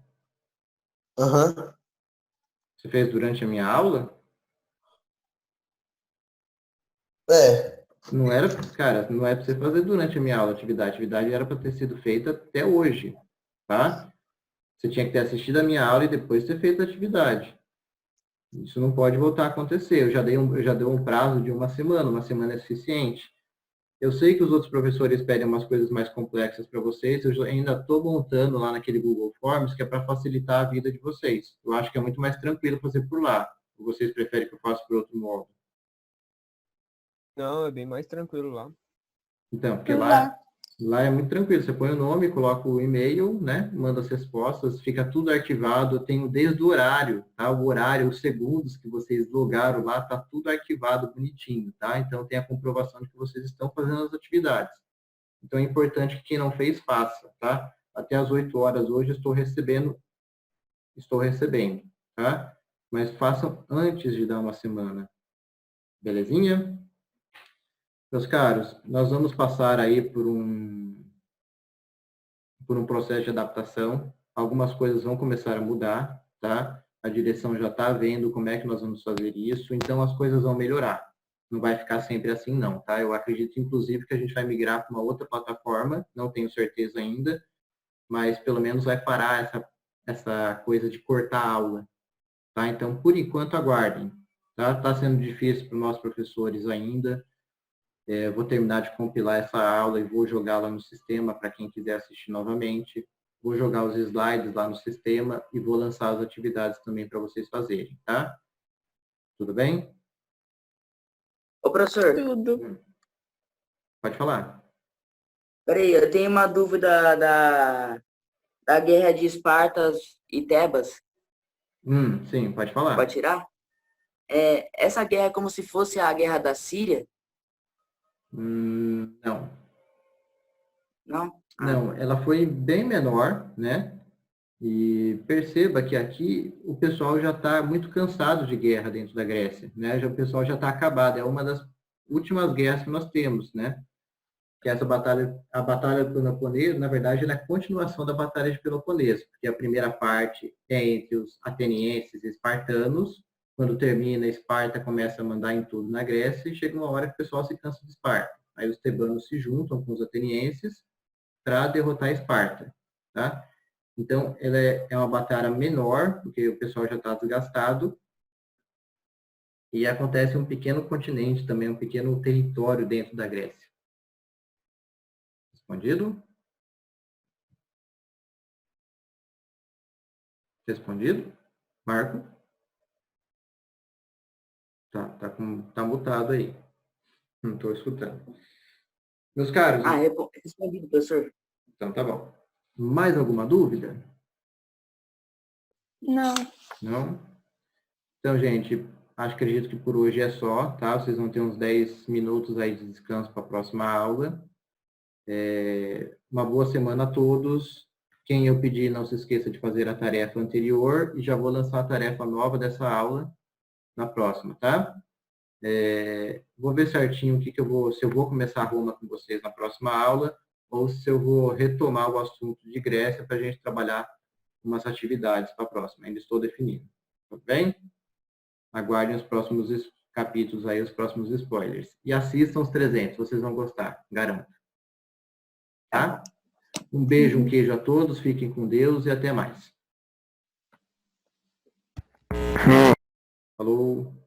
Aham. Você fez durante a minha aula? É, Não era, cara, não é para você fazer durante a minha aula a atividade era para ter sido feita até hoje, tá? Você tinha que ter assistido a minha aula e depois ter feito a atividade. Isso não pode voltar a acontecer. Eu já dei um prazo de uma semana é suficiente. Eu sei que os outros professores pedem umas coisas mais complexas para vocês, eu ainda estou montando lá naquele Google Forms, que é para facilitar a vida de vocês. Eu acho que é muito mais tranquilo fazer por lá. Ou vocês preferem que eu faça por outro modo? Não, é bem mais tranquilo lá. Então, porque Por lá é muito tranquilo. Você põe o nome, coloca o e-mail, né? Manda as respostas, fica tudo arquivado. Eu tenho desde o horário, tá? O horário, os segundos que vocês logaram lá, tá tudo arquivado bonitinho, tá? Então tem a comprovação de que vocês estão fazendo as atividades. Então é importante que quem não fez, faça, tá? Até às 8 horas hoje eu estou recebendo, tá? Mas façam antes de dar uma semana. Belezinha? Meus caros, nós vamos passar aí por um processo de adaptação. Algumas coisas vão começar a mudar, tá? A direção já está vendo como é que nós vamos fazer isso, então as coisas vão melhorar. Não vai ficar sempre assim, não, tá? Eu acredito, inclusive, que a gente vai migrar para uma outra plataforma, não tenho certeza ainda, mas pelo menos vai parar essa coisa de cortar a aula, tá? Então, por enquanto, aguardem, tá? Está sendo difícil para os nossos professores ainda. Vou terminar de compilar essa aula e vou jogá-la no sistema para quem quiser assistir novamente. Vou jogar os slides lá no sistema e vou lançar as atividades também para vocês fazerem, tá? Tudo bem? Ô, professor, tudo. Pode falar. peraí, eu tenho uma dúvida da guerra de Espartas e Tebas. Sim, pode falar. Pode tirar? Essa guerra é como se fosse a guerra da Síria? Não. Não? Não, ela foi bem menor, né? E perceba que aqui o pessoal já está muito cansado de guerra dentro da Grécia, né? O pessoal já está acabado. É uma das últimas guerras que nós temos, né? Que essa batalha, a Batalha do Peloponeso, na verdade, ela é a continuação da Batalha de Peloponeso, porque a primeira parte é entre os atenienses e espartanos. Quando termina, Esparta começa a mandar em tudo na Grécia e chega uma hora que o pessoal se cansa de Esparta. Aí os tebanos se juntam com os atenienses para derrotar Esparta, tá? Então, ela é uma batalha menor, porque o pessoal já está desgastado, e acontece um pequeno continente também, um pequeno território dentro da Grécia. Respondido? Respondido? Marco? Tá mutado aí. Não estou escutando. Meus caros, Respondido, professor. então tá bom. Mais alguma dúvida? Não. Não? Então, gente, acredito que por hoje é só, tá? Vocês vão ter uns 10 minutos aí de descanso para a próxima aula. Uma boa semana a todos. Quem eu pedir, não se esqueça de fazer a tarefa anterior e já vou lançar a tarefa nova dessa aula na próxima, tá? Vou ver certinho se eu vou começar Roma com vocês na próxima aula ou se eu vou retomar o assunto de Grécia para a gente trabalhar umas atividades para a próxima. Ainda estou definindo. Tudo bem? Aguardem os próximos capítulos aí, os próximos spoilers. E assistam os 300, vocês vão gostar, garanto. Tá? Um beijo, um queijo a todos, fiquem com Deus e até mais. Falou!